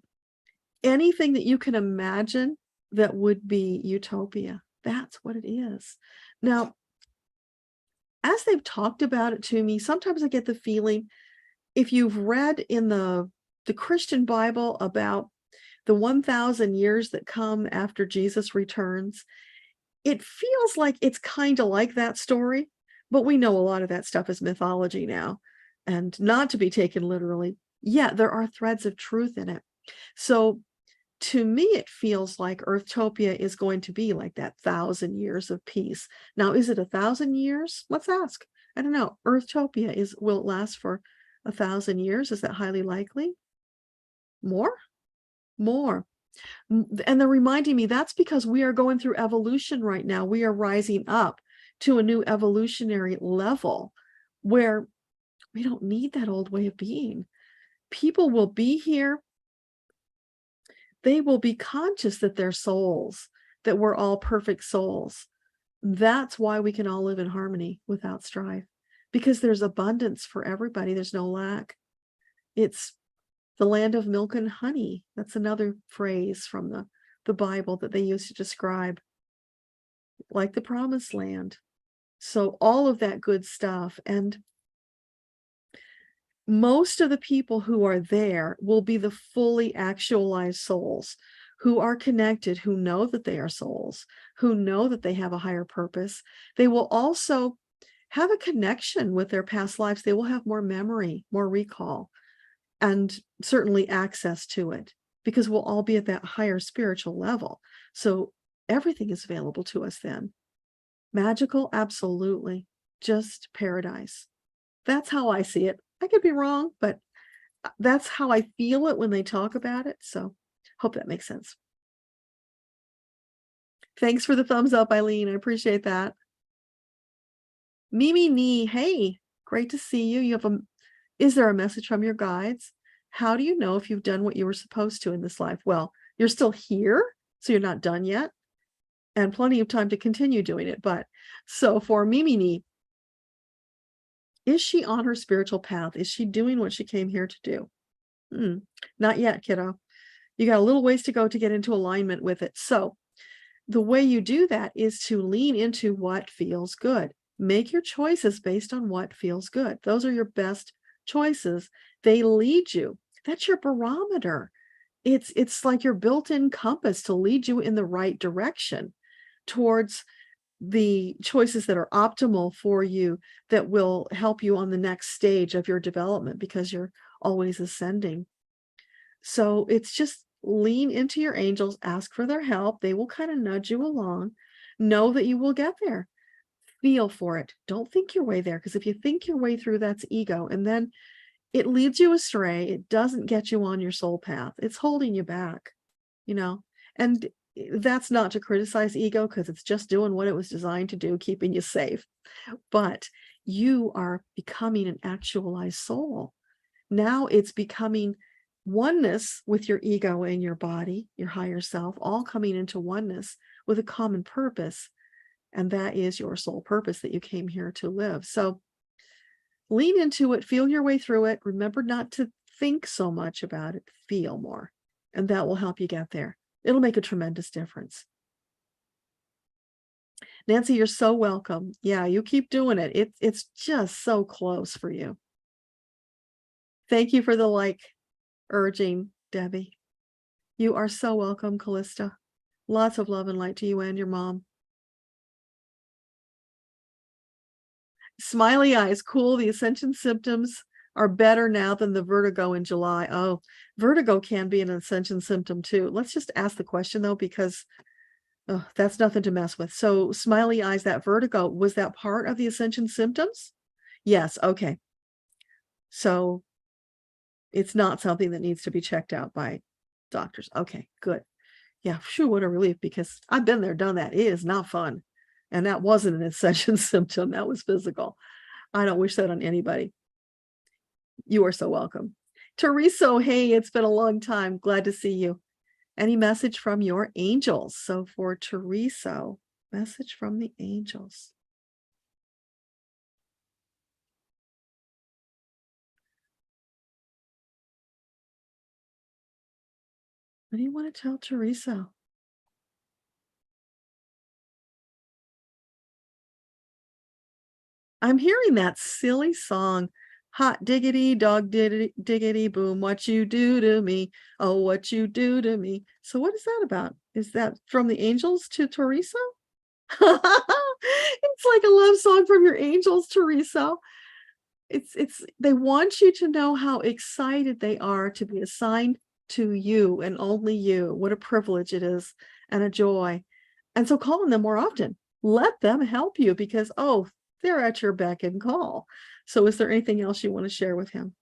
anything that you can imagine that would be utopia, that's what it is. Now, as they've talked about it to me, sometimes I get the feeling, if you've read in the Christian Bible about the 1,000 years that come after Jesus returns, it feels like it's kind of like that story, But we know a lot of that stuff is mythology now and not to be taken literally. Yeah, there are threads of truth in it. So to me, it feels like Earthtopia is going to be like that 1,000 years of peace. Now, is it 1,000 years? Let's ask. I don't know. Earthtopia will it last for 1,000 years? Is that highly likely? More? More. And they're reminding me that's because we are going through evolution right now. We are rising up to a new evolutionary level where we don't need that old way of being. People will be here. They will be conscious that they're souls, that we're all perfect souls. That's why we can all live in harmony without strife, because there's abundance for everybody. There's no lack. It's the land of milk and honey. That's another phrase from the Bible that they used to describe, like the promised land. So all of that good stuff. And most of the people who are there will be the fully actualized souls who are connected, who know that they are souls, who know that they have a higher purpose. They will also have a connection with their past lives. They will have more memory, more recall, and certainly access to it, because we'll all be at that higher spiritual level. So everything is available to us then. Magical, absolutely. Just paradise. That's how I see it. I could be wrong, but that's how I feel it when they talk about it. So hope that makes sense. Thanks for the thumbs up, Eileen. I appreciate that. Mimi Nee, hey, great to see you. Is there a message from your guides? How do you know if you've done what you were supposed to in this life? Well, you're still here, so you're not done yet, and plenty of time to continue doing it. But so for Mimi Nee, is she on her spiritual path? Is she doing what she came here to do? Not yet, kiddo. You got a little ways to go to get into alignment with it. So the way you do that is to lean into what feels good. Make your choices based on what feels good. Those are your best choices. They lead you. That's your barometer. It's like your built-in compass to lead you in the right direction towards the choices that are optimal for you, that will help you on the next stage of your development, because you're always ascending. So it's just lean into your angels, ask for their help. They will kind of nudge you along. Know that you will get there. Feel for it. Don't think your way there, because if you think your way through, that's ego. And then it leads you astray. It doesn't get you on your soul path. It's holding you back, and that's not to criticize ego, because it's just doing what it was designed to do, keeping you safe. But you are becoming an actualized soul. Now it's becoming oneness with your ego and your body, your higher self, all coming into oneness with a common purpose. And that is your soul purpose that you came here to live. So lean into it, feel your way through it. Remember not to think so much about it, feel more, and that will help you get there. It'll make a tremendous difference. Nancy, you're so welcome. Yeah, you keep doing it. It's just so close for you. Thank you for the urging, Debbie. You are so welcome, Callista. Lots of love and light to you and your mom. Smiley eyes, cool. The ascension symptoms are better now than the vertigo in July. Oh, vertigo can be an ascension symptom too. Let's just ask the question though, because that's nothing to mess with. So smiley eyes, that vertigo, was that part of the ascension symptoms? Yes. Okay. So it's not something that needs to be checked out by doctors. Okay, good. Yeah, phew, what a relief, because I've been there, done that. It is not fun. And that wasn't an ascension symptom. That was physical. I don't wish that on anybody. You are so welcome. Teresa, hey, it's been a long time. Glad to see you. Any message from your angels? So for Teresa, message from the angels. What do you want to tell Teresa? I'm hearing that silly song, hot diggity, dog diggity, boom, what you do to me, oh, what you do to me. So what is that about? Is that from the angels to Teresa? It's like a love song from your angels, Teresa. They want you to know how excited they are to be assigned to you and only you. What a privilege it is and a joy. And so call on them more often. Let them help you because, oh, they're at your beck and call. So is there anything else you want to share with him?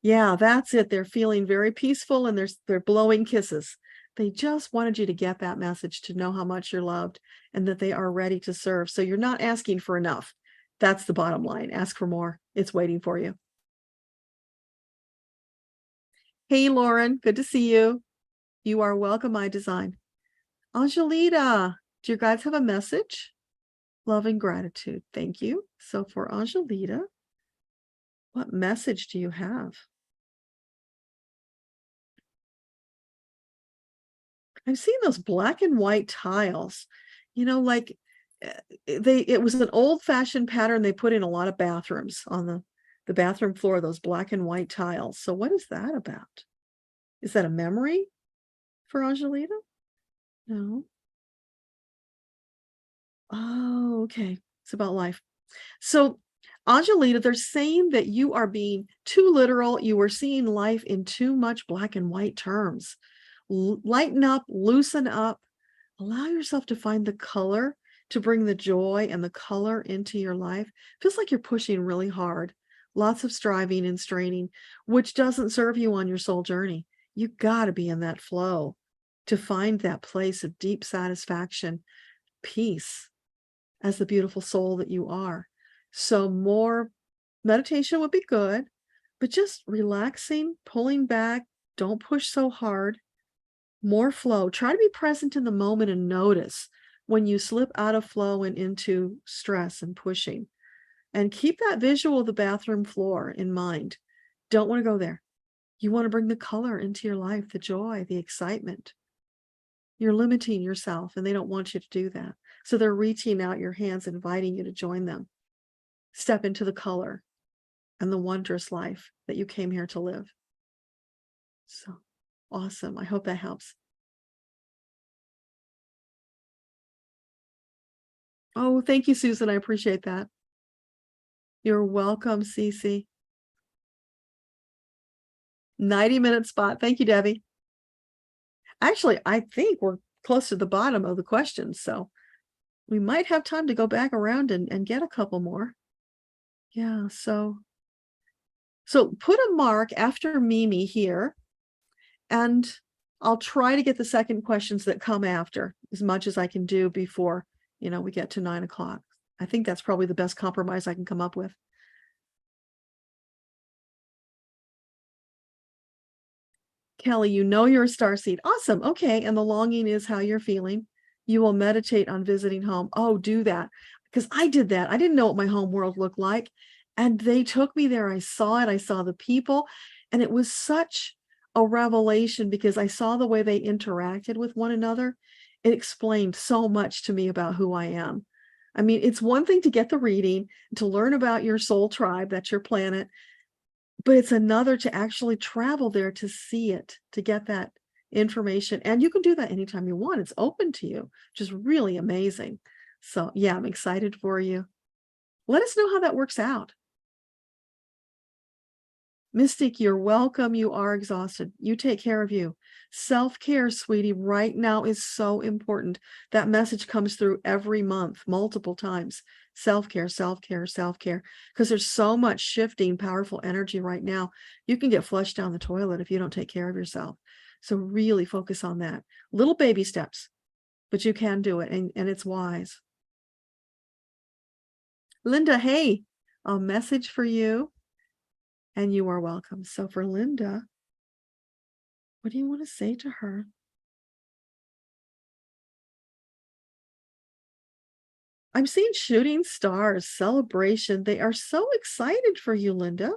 Yeah, that's it. They're feeling very peaceful and they're blowing kisses. They just wanted you to get that message, to know how much you're loved and that they are ready to serve. So you're not asking for enough. That's the bottom line. Ask for more. It's waiting for you. Hey, Lauren, good to see you. You are welcome, my design. Angelita, do your guys have a message? Love and gratitude. Thank you. So for Angelita, what message do you have? I've seen those black and white tiles, like it was an old-fashioned pattern they put in a lot of bathrooms on the bathroom floor, those black and white tiles. So what is that about? Is that a memory for Angelita? No. Oh, okay. It's about life. So Angelita, they're saying that you are being too literal. You are seeing life in too much black and white terms. Lighten up, loosen up, allow yourself to find the color, to bring the joy and the color into your life. Feels like you're pushing really hard, lots of striving and straining, which doesn't serve you on your soul journey. You got to be in that flow to find that place of deep satisfaction, peace, as the beautiful soul that you are. So more meditation would be good, but just relaxing, pulling back, don't push so hard. More flow. Try to be present in the moment and notice when you slip out of flow and into stress and pushing. And keep that visual of the bathroom floor in mind. Don't want to go there. You want to bring the color into your life, the joy, the excitement. You're limiting yourself and they don't want you to do that. So they're reaching out your hands, inviting you to join them. Step into the color and the wondrous life that you came here to live. So awesome. I hope that helps. Oh, thank you, Susan. I appreciate that. You're welcome, Cece. 90-minute spot. Thank you, Debbie. Actually, I think we're close to the bottom of the questions, so we might have time to go back around and get a couple more. Yeah, so put a mark after Mimi here, and I'll try to get the second questions that come after as much as I can do before, we get to 9 o'clock. I think that's probably the best compromise I can come up with. Kelly, you're a starseed. Awesome. Okay. And the longing is how you're feeling. You will meditate on visiting home. Oh, do that. Because I did that. I didn't know what my home world looked like. And they took me there. I saw it. I saw the people. And it was such a revelation because I saw the way they interacted with one another. It explained so much to me about who I am. I mean, it's one thing to get the reading, to learn about your soul tribe, that's your planet, but it's another to actually travel there to see it, to get that information. And you can do that anytime you want. It's open to you, which is really amazing. So yeah, I'm excited for you. Let us know how that works out. Mystic, you're welcome. You are exhausted. You take care of you. Self-care, sweetie, right now is so important. That message comes through every month, multiple times. Self-care, self-care, self-care, because there's so much shifting, powerful energy right now. You can get flushed down the toilet if you don't take care of yourself. So really focus on that. Little baby steps, but you can do it, and it's wise. Linda, hey, a message for you. And you are welcome. So for Linda, what do you want to say to her? I'm seeing shooting stars, celebration. They are so excited for you, Linda.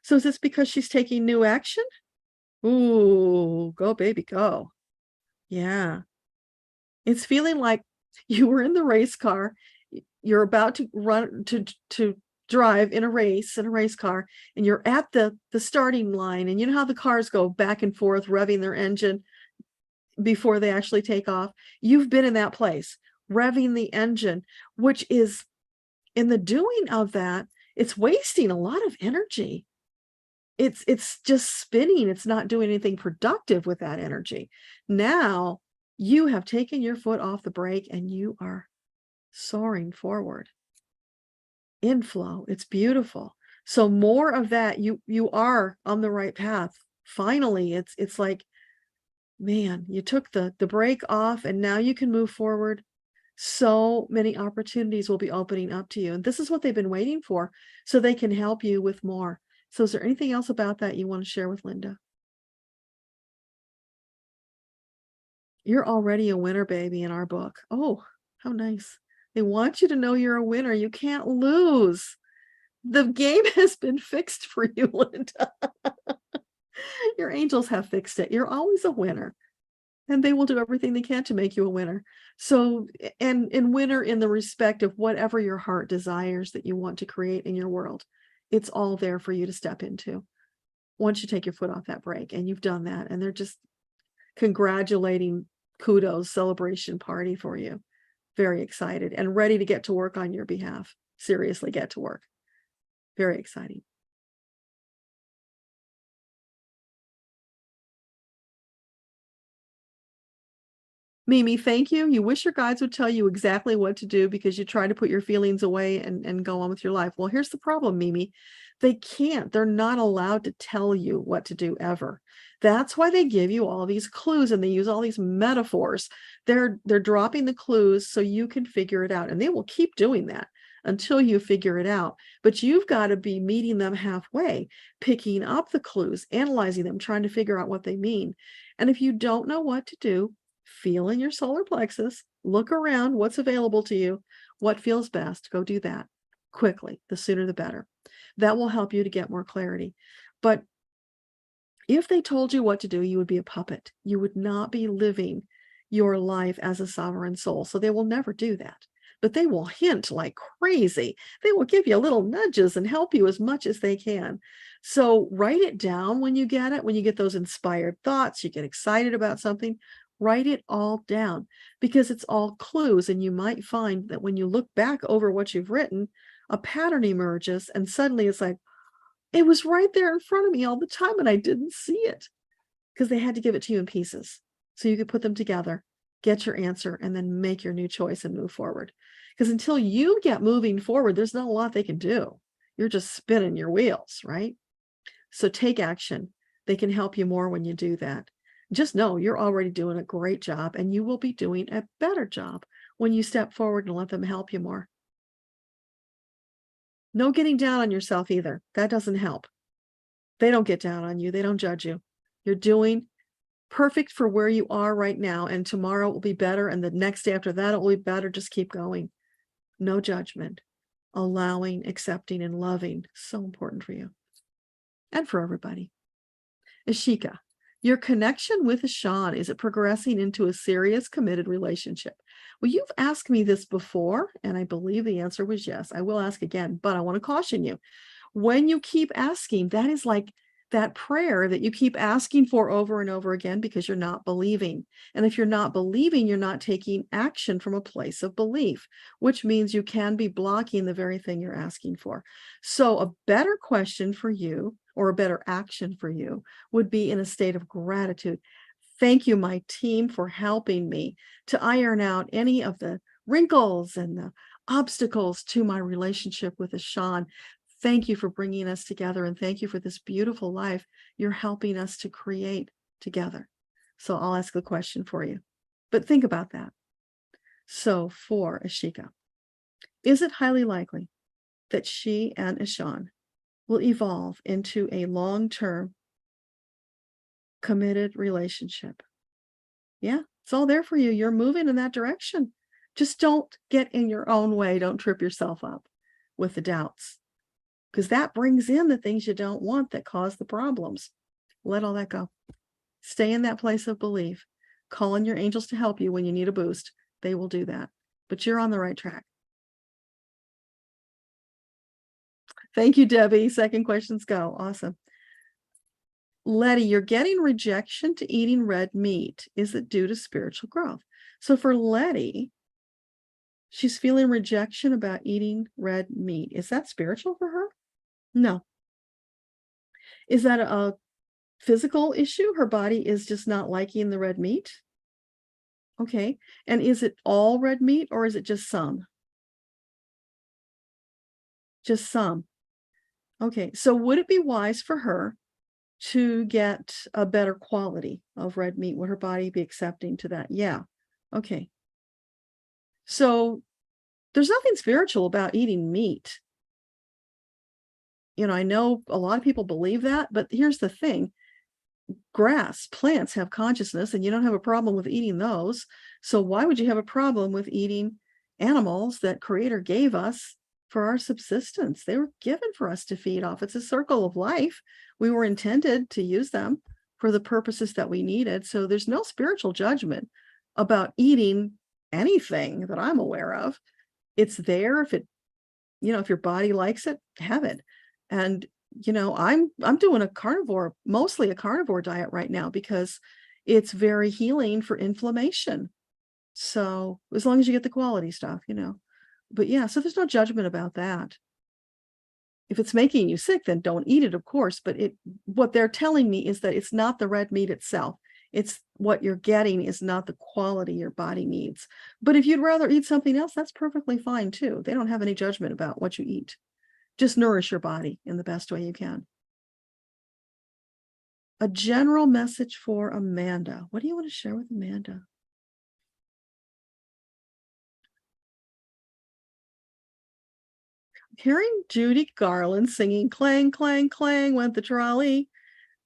So is this because she's taking new action? Ooh, go baby, go. Yeah. It's feeling like you were in the race car. You're about to run to drive in a race car, and you're at the starting line, and you know how the cars go back and forth revving their engine. before they actually take off. You've been in that place, revving the engine, which is, in the doing of that, it's wasting a lot of energy. It's just spinning. It's not doing anything productive with that energy. Now you have taken your foot off the brake and you are soaring forward. Inflow. It's beautiful. So more of that. You are on the right path. Finally, it's like, man, you took the brake off and now you can move forward. So many opportunities will be opening up to you. And this is what they've been waiting for, so they can help you with more. So is there anything else about that you want to share with Linda? You're already a winner, baby, in our book. Oh, how nice. They want you to know you're a winner. You can't lose. The game has been fixed for you, Linda. Your angels have fixed it. You're always a winner. And they will do everything they can to make you a winner. So, and winner in the respect of whatever your heart desires that you want to create in your world. It's all there for you to step into once you take your foot off that brake, and you've done that. And they're just congratulating, kudos, celebration party for you. Very excited and ready to get to work on your behalf. Seriously, get to work. Very exciting. Mimi, thank you. You wish your guides would tell you exactly what to do because you try to put your feelings away and go on with your life. Well, here's the problem, Mimi. They can't. They're not allowed to tell you what to do ever. That's why they give you all these clues and they use all these metaphors. They're dropping the clues so you can figure it out. And they will keep doing that until you figure it out. But you've got to be meeting them halfway, picking up the clues, analyzing them, trying to figure out what they mean. And if you don't know what to do, feel in your solar plexus, look around, what's available to you, what feels best, go do that quickly. The sooner the better. That will help you to get more clarity. But if they told you what to do, you would be a puppet. You would not be living your life as a sovereign soul. So they will never do that. But they will hint like crazy. They will give you little nudges and help you as much as they can. So write it down when you get it, when you get those inspired thoughts, you get excited about something. Write it all down because it's all clues. And you might find that when you look back over what you've written, a pattern emerges and suddenly it's like, it was right there in front of me all the time and I didn't see it because they had to give it to you in pieces. So you could put them together, get your answer, and then make your new choice and move forward. Because until you get moving forward, there's not a lot they can do. You're just spinning your wheels, right? So take action. They can help you more when you do that. Just know you're already doing a great job and you will be doing a better job when you step forward and let them help you more. No getting down on yourself either. That doesn't help. They don't get down on you. They don't judge you. You're doing perfect for where you are right now. And tomorrow will be better. And the next day after that, it will be better. Just keep going. No judgment. Allowing, accepting, and loving. So important for you and for everybody. Ashika. Your connection with Ashan, is it progressing into a serious, committed relationship? Well, you've asked me this before, and I believe the answer was yes. I will ask again, but I want to caution you. When you keep asking, that is like that prayer that you keep asking for over and over again because you're not believing. And if you're not believing, you're not taking action from a place of belief, which means you can be blocking the very thing you're asking for. So a better question for you, or a better action for you, would be in a state of gratitude. Thank you, my team, for helping me to iron out any of the wrinkles and the obstacles to my relationship with Ashan. Thank you for bringing us together, and thank you for this beautiful life you're helping us to create together. So I'll ask the question for you, but think about that. So for Ashika, is it highly likely that she and Ashan will evolve into a long-term committed relationship? Yeah, it's all there for you. You're moving in that direction. Just don't get in your own way. Don't trip yourself up with the doubts, because that brings in the things you don't want that cause the problems. Let all that go. Stay in that place of belief. Call on your angels to help you when you need a boost. They will do that, but you're on the right track. Thank you, Debbie. Second questions go. Awesome. Letty, you're getting rejection to eating red meat. Is it due to spiritual growth? So for Letty, she's feeling rejection about eating red meat. Is that spiritual for her? No. Is that a physical issue? Her body is just not liking the red meat? Okay. And is it all red meat or is it just some? Just some. Okay. So would it be wise for her to get a better quality of red meat? Would her body be accepting to that? Yeah. Okay. So there's nothing spiritual about eating meat. You know, I know a lot of people believe that, but here's the thing. Grass, plants have consciousness, and you don't have a problem with eating those. So why would you have a problem with eating animals that Creator gave us for our subsistence? They were given for us to feed off. It's a circle of life. We were intended to use them for the purposes that we needed. So there's no spiritual judgment about eating anything that I'm aware of. It's there. If it, you know, if your body likes it, have it. And you know, I'm doing a carnivore, mostly a carnivore diet right now because it's very healing for inflammation. So as long as you get the quality stuff, you know. But yeah, so there's no judgment about that. If it's making you sick, then don't eat it, of course. But what they're telling me is that it's not the red meat itself. It's what you're getting is not the quality your body needs. But if you'd rather eat something else, that's perfectly fine too. They don't have any judgment about what you eat. Just nourish your body in the best way you can. A general message for Amanda. What do you want to share with Amanda? Hearing Judy Garland singing "Clang, Clang, Clang Went the Trolley."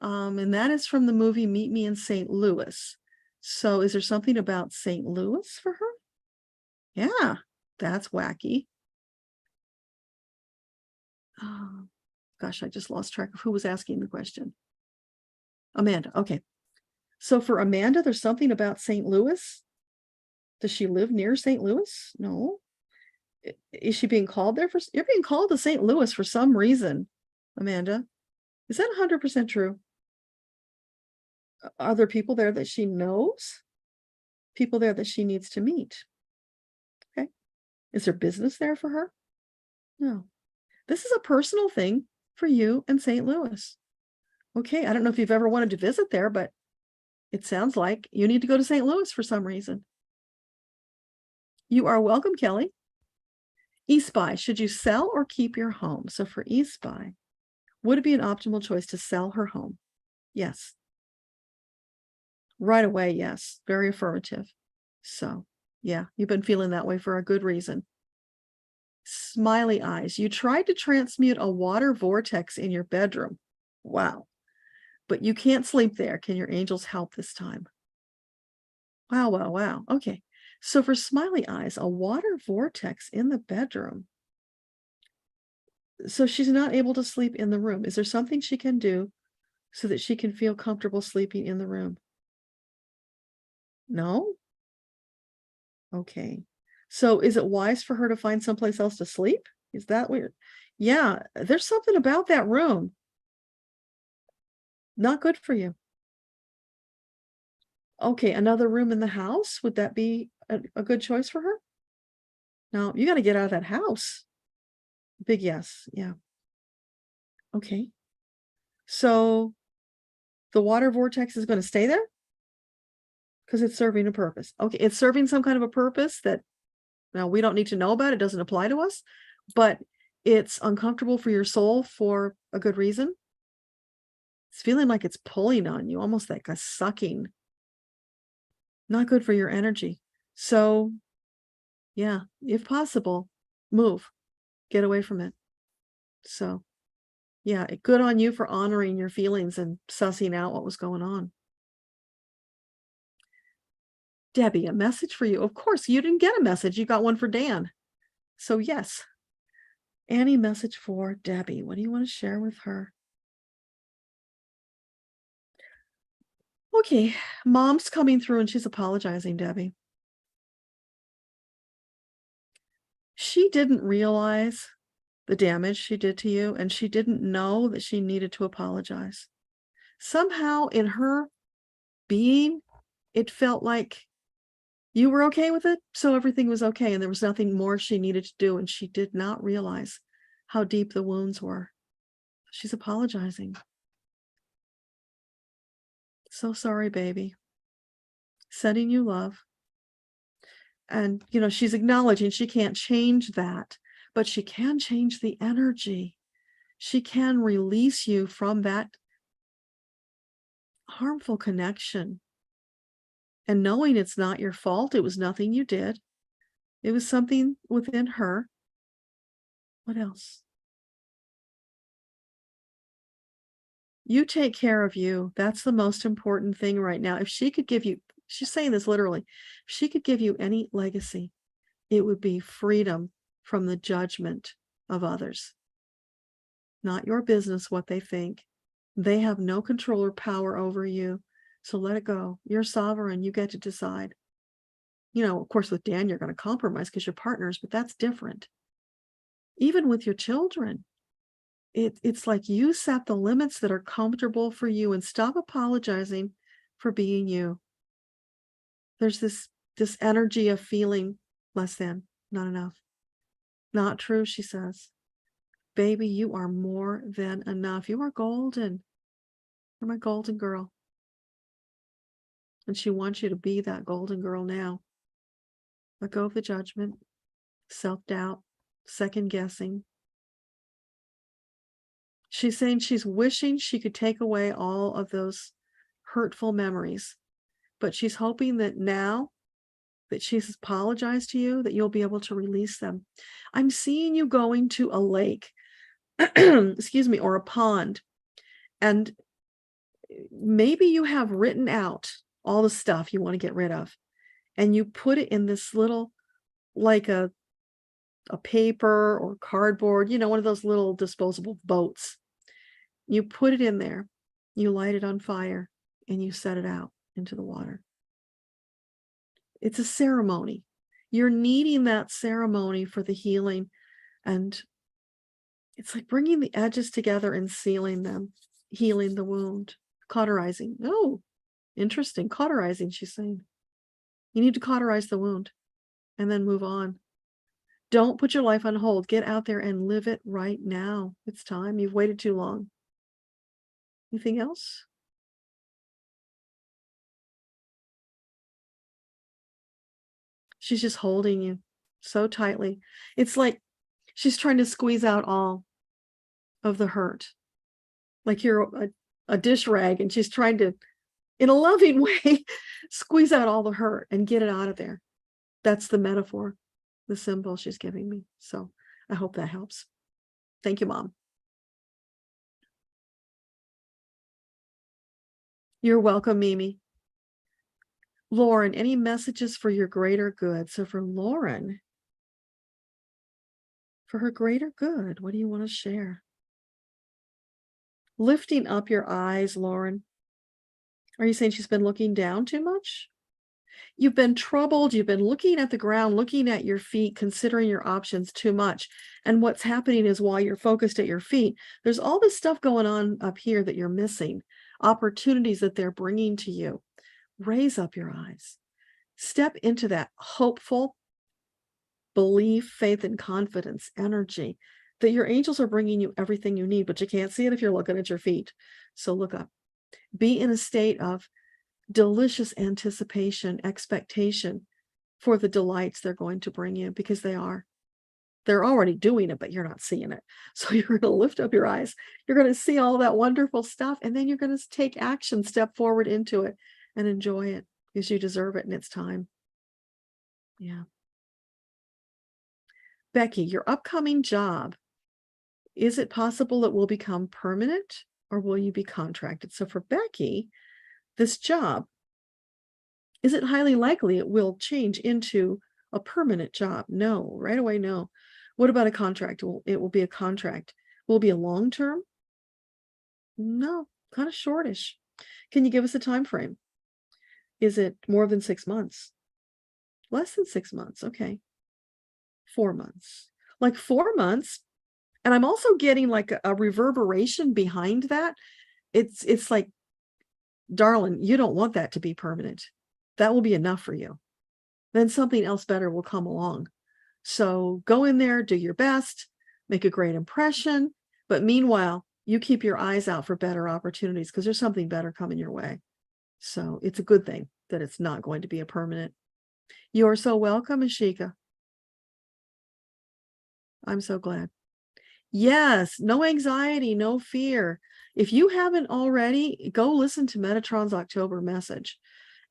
And that is from the movie Meet Me in St. Louis. So is there something about St. Louis for her? Yeah, that's wacky. Oh, gosh, I just lost track of who was asking the question. Amanda. Okay. So for Amanda, there's something about St. Louis. Does she live near St. Louis? No. Is she being called there? You're being called to St. Louis for some reason, Amanda. Is that 100% true? Are there people there that she knows? People there that she needs to meet? Okay. Is there business there for her? No. This is a personal thing for you and St. Louis. Okay. I don't know if you've ever wanted to visit there, but it sounds like you need to go to St. Louis for some reason. You are welcome, Kelly. E-Spy, should you sell or keep your home? So for E-Spy, would it be an optimal choice to sell her home? Yes. Right away, yes. Very affirmative. So yeah, you've been feeling that way for a good reason. Smiley eyes. You tried to transmute a water vortex in your bedroom. Wow. But you can't sleep there. Can your angels help this time? Wow, wow, wow. Okay. So for smiley eyes, a water vortex in the bedroom. So she's not able to sleep in the room. Is there something she can do so that she can feel comfortable sleeping in the room? No? Okay. So is it wise for her to find someplace else to sleep? Is that weird? Yeah, there's something about that room. Not good for you. Okay, another room in the house. Would that be a good choice for her? No, you got to get out of that house. Big yes. Yeah. Okay. So the water vortex is going to stay there because it's serving a purpose. Okay. It's serving some kind of a purpose that now we don't need to know about. It doesn't apply to us, but it's uncomfortable for your soul for a good reason. It's feeling like it's pulling on you, almost like a sucking. Not good for your energy. So yeah, if possible, move, get away from it. So yeah, good on you for honoring your feelings and sussing out what was going on. Debbie, a message for you. Of course, you didn't get a message. You got one for Dan. So yes. Annie, message for Debbie. What do you want to share with her? Okay, mom's coming through and she's apologizing, Debbie. She didn't realize the damage she did to you, and she didn't know that she needed to apologize. somehow in her being, it felt like you were okay with it, so everything was okay, and there was nothing more she needed to do, and she did not realize how deep the wounds were. She's apologizing. So sorry, baby. Sending you love. And, you know, she's acknowledging she can't change that, but she can change the energy. She can release you from that harmful connection. And knowing it's not your fault, it was nothing you did. It was something within her. What else? You take care of you. That's the most important thing right now. If she could give you, she's saying this literally, if she could give you any legacy, it would be freedom from the judgment of others. Not your business what they think. They have no control or power over you. So let it go. You're sovereign. You get to decide. You know, of course, with Dan, you're going to compromise because you're partners, but that's different. Even with your children, it's like you set the limits that are comfortable for you and stop apologizing for being you. There's this energy of feeling less than, not enough. Not true, she says. Baby, you are more than enough. You are golden. You're my golden girl. And she wants you to be that golden girl now. Let go of the judgment, self-doubt, second guessing. She's saying she's wishing she could take away all of those hurtful memories, but she's hoping that now that she's apologized to you, that you'll be able to release them. I'm seeing you going to a lake, excuse me, or a pond, and maybe you have written out all the stuff you want to get rid of, and you put it in this little, like a paper or cardboard, you know, one of those little disposable boats. You put it in there, you light it on fire, and you set it out into the water. It's a ceremony. You're needing that ceremony for the healing, and it's like bringing the edges together and sealing them, healing the wound, cauterizing. Oh, interesting. Cauterizing, she's saying. You need to cauterize the wound and then move on. Don't put your life on hold. Get out there and live it right now. It's time. You've waited too long. Anything else? She's just holding you so tightly. It's like she's trying to squeeze out all of the hurt. Like you're a dish rag, and she's trying to, in a loving way, squeeze out all the hurt and get it out of there. That's the metaphor, the symbol she's giving me. So I hope that helps. Thank you, Mom. You're welcome, Mimi. Lauren, any messages for your greater good? So for Lauren, for her greater good, what do you want to share? Lifting up your eyes, Lauren. Are you saying she's been looking down too much? You've been troubled. You've been looking at the ground, looking at your feet, considering your options too much. And what's happening is while you're focused at your feet, there's all this stuff going on up here that you're missing, opportunities that they're bringing to you. Raise up your eyes. Step into that hopeful belief, faith, and confidence energy that your angels are bringing you everything you need, but you can't see it if you're looking at your feet. So look up. Be in a state of delicious anticipation, expectation for the delights they're going to bring you, because they are. They're already doing it, but you're not seeing it. So you're going to lift up your eyes. You're going to see all that wonderful stuff, and then you're going to take action, step forward into it, and enjoy it because you deserve it and it's time. Yeah. Becky, your upcoming job, is it possible it will become permanent, or will you be contracted? So for Becky, this job, is it highly likely it will change into a permanent job? No, right away, no. What about a contract? It will be a contract. Will it be a long term? No, kind of shortish. Can you give us a time frame? Is it more than 6 months? Less than 6 months. Okay. 4 months. Like 4 months. And I'm also getting like a reverberation behind that. It's like darling, you don't want that to be permanent. That will be enough for you. Then something else better will come along. So go in there, do your best, make a great impression. But meanwhile, you keep your eyes out for better opportunities because there's something better coming your way. So it's a good thing that it's not going to be a permanent. You're so welcome, Ashika. I'm so glad. Yes, no anxiety, no fear. If you haven't already, go listen to Metatron's October message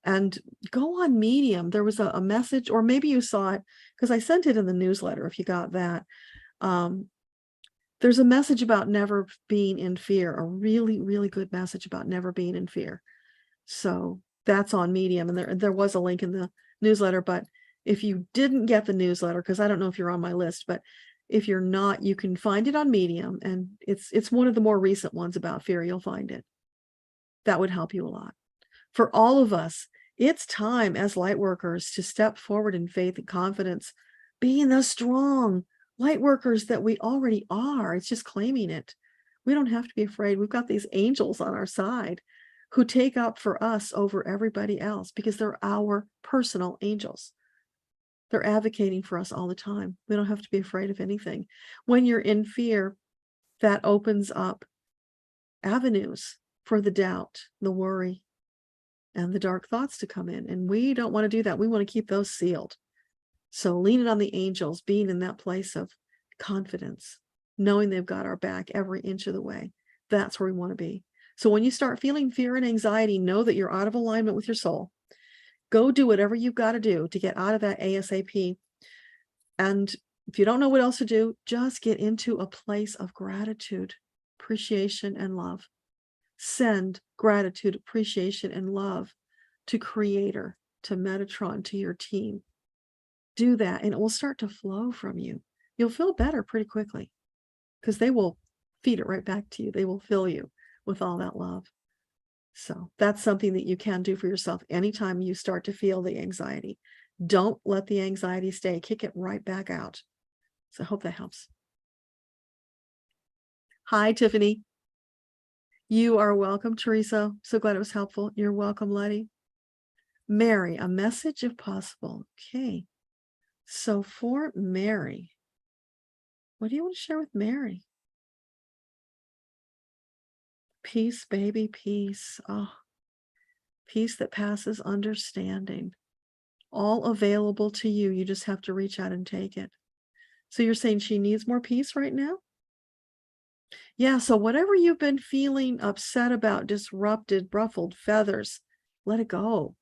and go on Medium. There was a message, or maybe you saw it because I sent it in the newsletter if you got that. There's a message about never being in fear, a really, really good message about never being in fear. So that's on Medium. And there was a link in the newsletter. But if you didn't get the newsletter, because I don't know if you're on my list, but if you're not, you can find it on Medium. And it's one of the more recent ones about fear. You'll find it. That would help you a lot. For all of us, it's time as light workers to step forward in faith and confidence, being the strong light workers that we already are. It's just claiming it. We don't have to be afraid. We've got these angels on our side who take up for us over everybody else because they're our personal angels. They're advocating for us all the time. We don't have to be afraid of anything. When you're in fear, that opens up avenues for the doubt, the worry, and the dark thoughts to come in. And we don't want to do that. We want to keep those sealed. So leaning on the angels, being in that place of confidence, knowing they've got our back every inch of the way. That's where we want to be. So when you start feeling fear and anxiety, know that you're out of alignment with your soul. Go do whatever you've got to do to get out of that ASAP. And if you don't know what else to do, just get into a place of gratitude, appreciation, and love. Send gratitude, appreciation, and love to Creator, to Metatron, to your team. Do that, and it will start to flow from you. You'll feel better pretty quickly because they will feed it right back to you. They will fill you with all that love. So that's something that you can do for yourself anytime you start to feel the anxiety. Don't let the anxiety stay. Kick it right back out. So I hope that helps. Hi, Tiffany. You are welcome, Teresa. So glad it was helpful. You're welcome, Letty. Mary, a message if possible. Okay. So for Mary, what do you want to share with Mary? Peace, baby, peace. Oh, peace that passes understanding. All available to you. You just have to reach out and take it. So you're saying she needs more peace right now? Yeah, so whatever you've been feeling upset about, disrupted, ruffled feathers, let it go.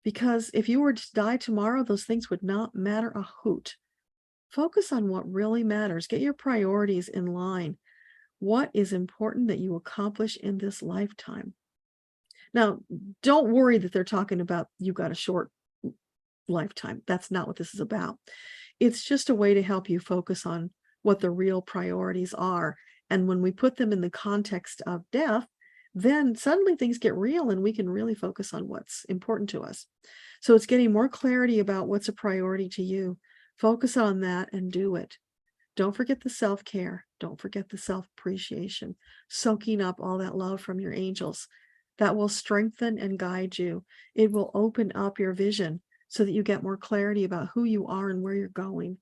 Because if you were to die tomorrow, those things would not matter a hoot. Focus on what really matters. Get your priorities in line. What is important that you accomplish in this lifetime? Now, don't worry that they're talking about you've got a short lifetime. That's not what this is about. It's just a way to help you focus on what the real priorities are. And when we put them in the context of death, then suddenly things get real and we can really focus on what's important to us. So it's getting more clarity about what's a priority to you. Focus on that and do it. Don't forget the self-care. Don't forget the self-appreciation, soaking up all that love from your angels. That will strengthen and guide you. It will open up your vision so that you get more clarity about who you are and where you're going.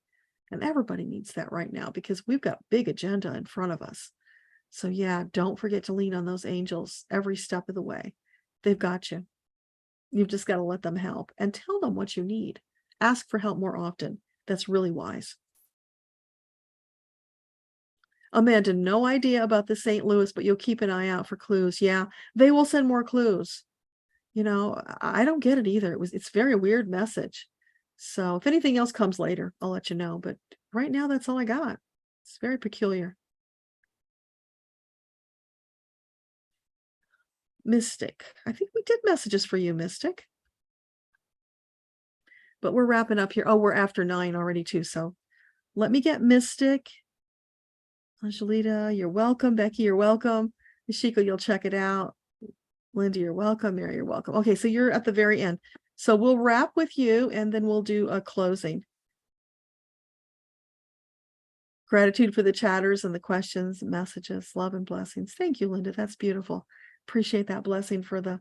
And everybody needs that right now because we've got big agenda in front of us. So yeah, don't forget to lean on those angels every step of the way. They've got you. You've just got to let them help and tell them what you need. Ask for help more often. That's really wise. Amanda, no idea about the St. Louis, but you'll keep an eye out for clues. Yeah, they will send more clues. You know, I don't get it either. It's a very weird message. So if anything else comes later, I'll let you know. But right now, that's all I got. It's very peculiar. Mystic. I think we did messages for you, Mystic. But we're wrapping up here. Oh, we're after 9 already too. So let me get Mystic. Angelita, you're welcome. Becky, you're welcome. Ishiko, you'll check it out. Linda, you're welcome. Mary, you're welcome. Okay, so you're at the very end. So we'll wrap with you and then we'll do a closing. Gratitude for the chatters and the questions, messages, love and blessings. Thank you, Linda. That's beautiful. Appreciate that blessing for the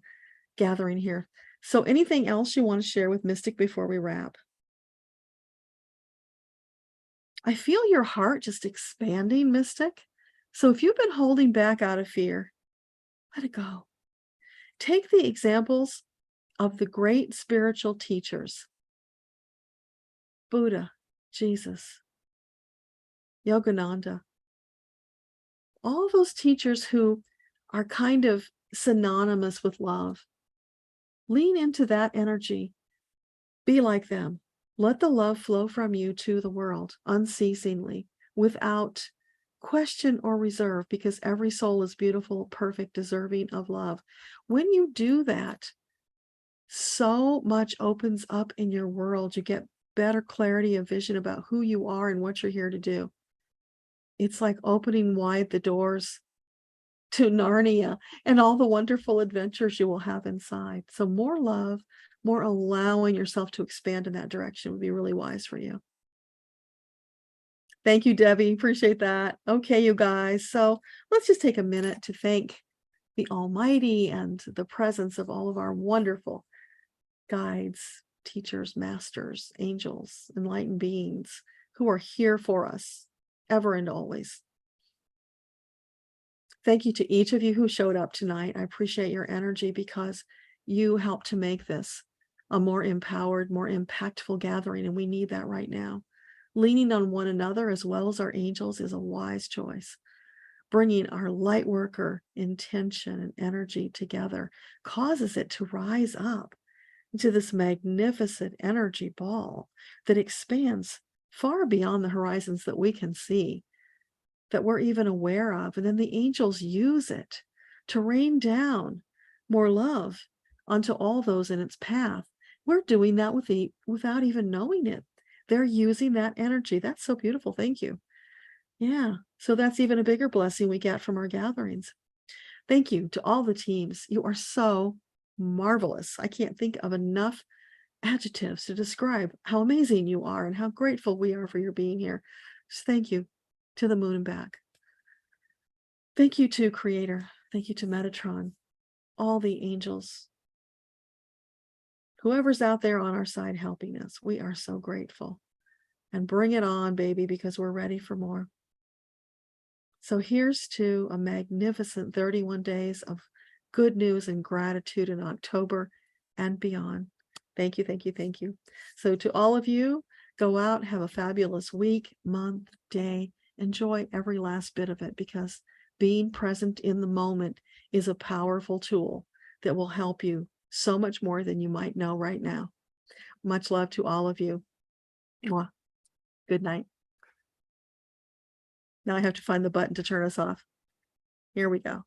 gathering here. So anything else you want to share with Mystic before we wrap? I feel your heart just expanding, Mystic. So if you've been holding back out of fear, let it go. Take the examples of the great spiritual teachers, Buddha, Jesus, Yogananda, all those teachers who are kind of synonymous with love. Lean into that energy. Be like them. Let the love flow from you to the world unceasingly, without question or reserve, because every soul is beautiful, perfect, deserving of love. When you do that, so much opens up in your world. You get better clarity of vision about who you are and what you're here to do. It's like opening wide the doors to Narnia and all the wonderful adventures you will have inside. So more love, more allowing yourself to expand in that direction would be really wise for you. Thank you, Debbie. Appreciate that. Okay, you guys. So let's just take a minute to thank the Almighty and the presence of all of our wonderful guides, teachers, masters, angels, enlightened beings who are here for us ever and always. Thank you to each of you who showed up tonight. I appreciate your energy, because you helped to make this a more empowered, more impactful gathering, and we need that right now. Leaning on one another as well as our angels is a wise choice. Bringing our light worker intention and energy together causes it to rise up into this magnificent energy ball that expands far beyond the horizons that we can see, that we're even aware of. And then the angels use it to rain down more love onto all those in its path. We're doing that without even knowing it. They're using that energy. That's so beautiful. Thank you. Yeah. So that's even a bigger blessing we get from our gatherings. Thank you to all the teams. You are so marvelous. I can't think of enough adjectives to describe how amazing you are and how grateful we are for your being here. Just thank you to the moon and back. Thank you to Creator. Thank you to Metatron, all the angels, whoever's out there on our side helping us. We are so grateful. And bring it on, baby, because we're ready for more. So here's to a magnificent 31 days of good news and gratitude in October and beyond. Thank you, thank you, thank you. So to all of you, go out, have a fabulous week, month, day. Enjoy every last bit of it, because being present in the moment is a powerful tool that will help you so much more than you might know right now. Much love to all of you. Mwah. Good night. Now I have to find the button to turn us off. Here we go.